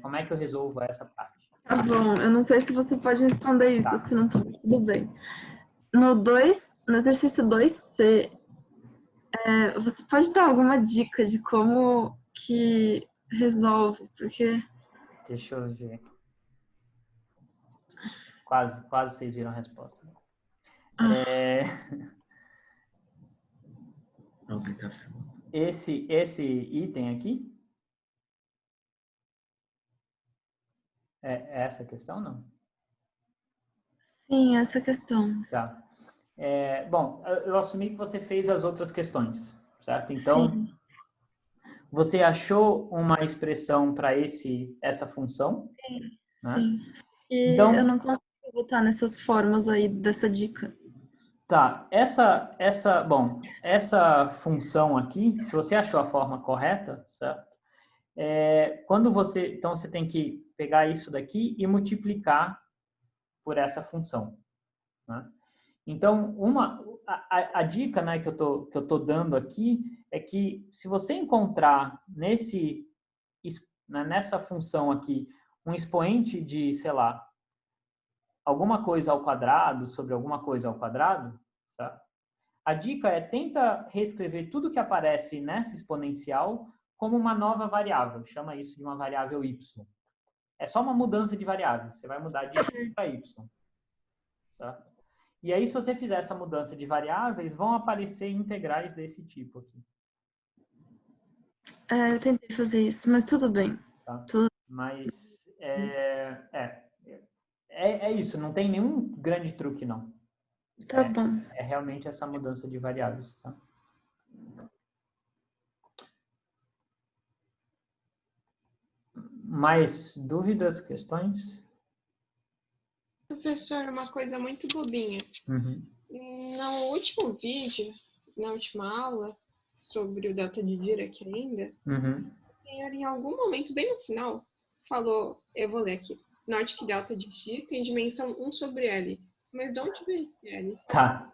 como é que eu resolvo essa parte? Tá bom, eu não sei se você pode responder isso, Tá. se não puder, tudo bem. No exercício 2C, você pode dar alguma dica de como que resolve? Porque... Deixa eu ver. Quase vocês viram a resposta. Esse item aqui? É essa questão, não? Sim, essa questão. Tá. Bom, eu assumi que você fez as outras questões, certo? Então, Sim. Você achou uma expressão para essa função? Sim, Né? sim. E eu Então, não consigo botar nessas formas aí dessa dica. tá. Bom, essa função aqui, se você achou a forma correta, certo? Então você tem que pegar isso daqui e multiplicar por essa função, né? Então, a dica, né, que eu tô dando aqui é que se você encontrar nessa função aqui um expoente de, sei lá, alguma coisa ao quadrado sobre alguma coisa ao quadrado, certo? A dica tenta reescrever tudo que aparece nessa exponencial como uma nova variável. Chama isso de uma variável y. É só uma mudança de variável. Você vai mudar de x para y. Certo? E aí, se você fizer essa mudança de variáveis, vão aparecer integrais desse tipo aqui. Eu tentei fazer isso, mas tudo bem. Tá? Tudo... Mas é isso. Não tem nenhum grande truque, não. Tá bom. É realmente essa mudança de variáveis. Tá? Mais dúvidas, questões? Professor, uma coisa muito bobinha. Uhum. No último vídeo, na última aula, sobre o delta de Dirac ainda, Uhum. o senhor, em algum momento, bem no final, falou, eu vou ler aqui, note que delta de G tem dimensão 1 sobre L. Mas de onde veio esse L? Tá.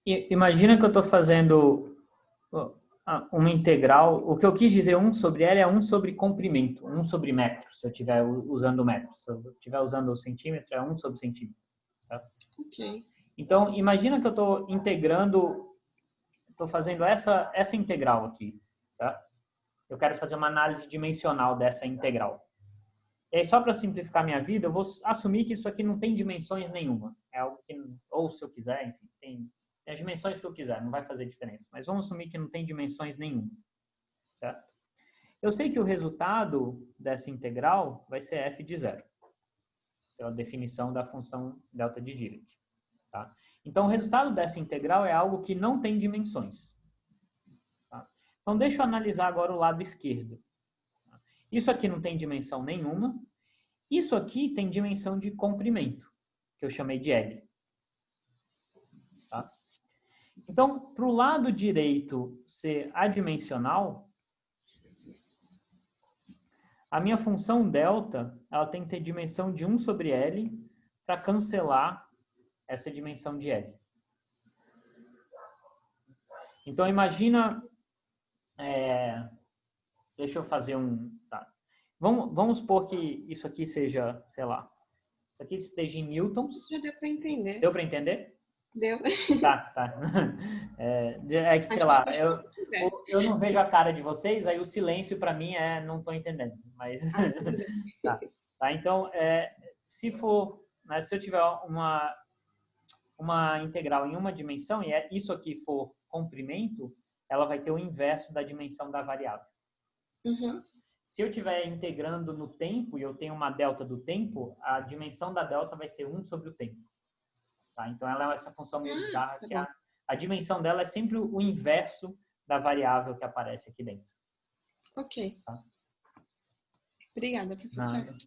Imagina que eu estou fazendo uma integral. O que eu quis dizer 1 sobre L é 1 sobre comprimento, 1 sobre metro, se eu estiver usando metro. Se eu estiver usando o centímetro, é 1 sobre centímetro. Tá? Ok. Então, imagina que eu estou integrando, estou fazendo essa integral aqui. Tá? Eu quero fazer uma análise dimensional dessa integral. E aí, só para simplificar minha vida, eu vou assumir que isso aqui não tem dimensões nenhuma. É algo que, ou se eu quiser, enfim, tem as dimensões que eu quiser, não vai fazer diferença. Mas vamos assumir que não tem dimensões nenhuma, certo? Eu sei que o resultado dessa integral vai ser f de zero, pela definição da função delta de Dirac. Tá? Então, o resultado dessa integral é algo que não tem dimensões. Tá? Então, deixa eu analisar agora o lado esquerdo. Isso aqui não tem dimensão nenhuma. Isso aqui tem dimensão de comprimento, que eu chamei de L. Tá? Então, para o lado direito ser adimensional, a minha função delta ela tem que ter dimensão de 1 sobre L para cancelar essa dimensão de L. Então, imagina... deixa eu fazer Tá. Vamos supor que isso aqui seja, sei lá, isso aqui esteja em newtons. Já deu para entender. Deu para entender? Deu. Tá. Que, sei lá, eu não vejo a cara de vocês, aí o silêncio para mim não estou entendendo. Mas, tá. Então, se eu tiver uma integral em uma dimensão, e isso aqui for comprimento, ela vai ter o inverso da dimensão da variável. Uhum. Se eu estiver integrando no tempo e eu tenho uma delta do tempo, a dimensão da delta vai ser 1 sobre o tempo. Tá? Então, ela é essa função meio bizarra, que a dimensão dela é sempre o inverso da variável que aparece aqui dentro. Ok. Tá? Obrigada, professor. Nada.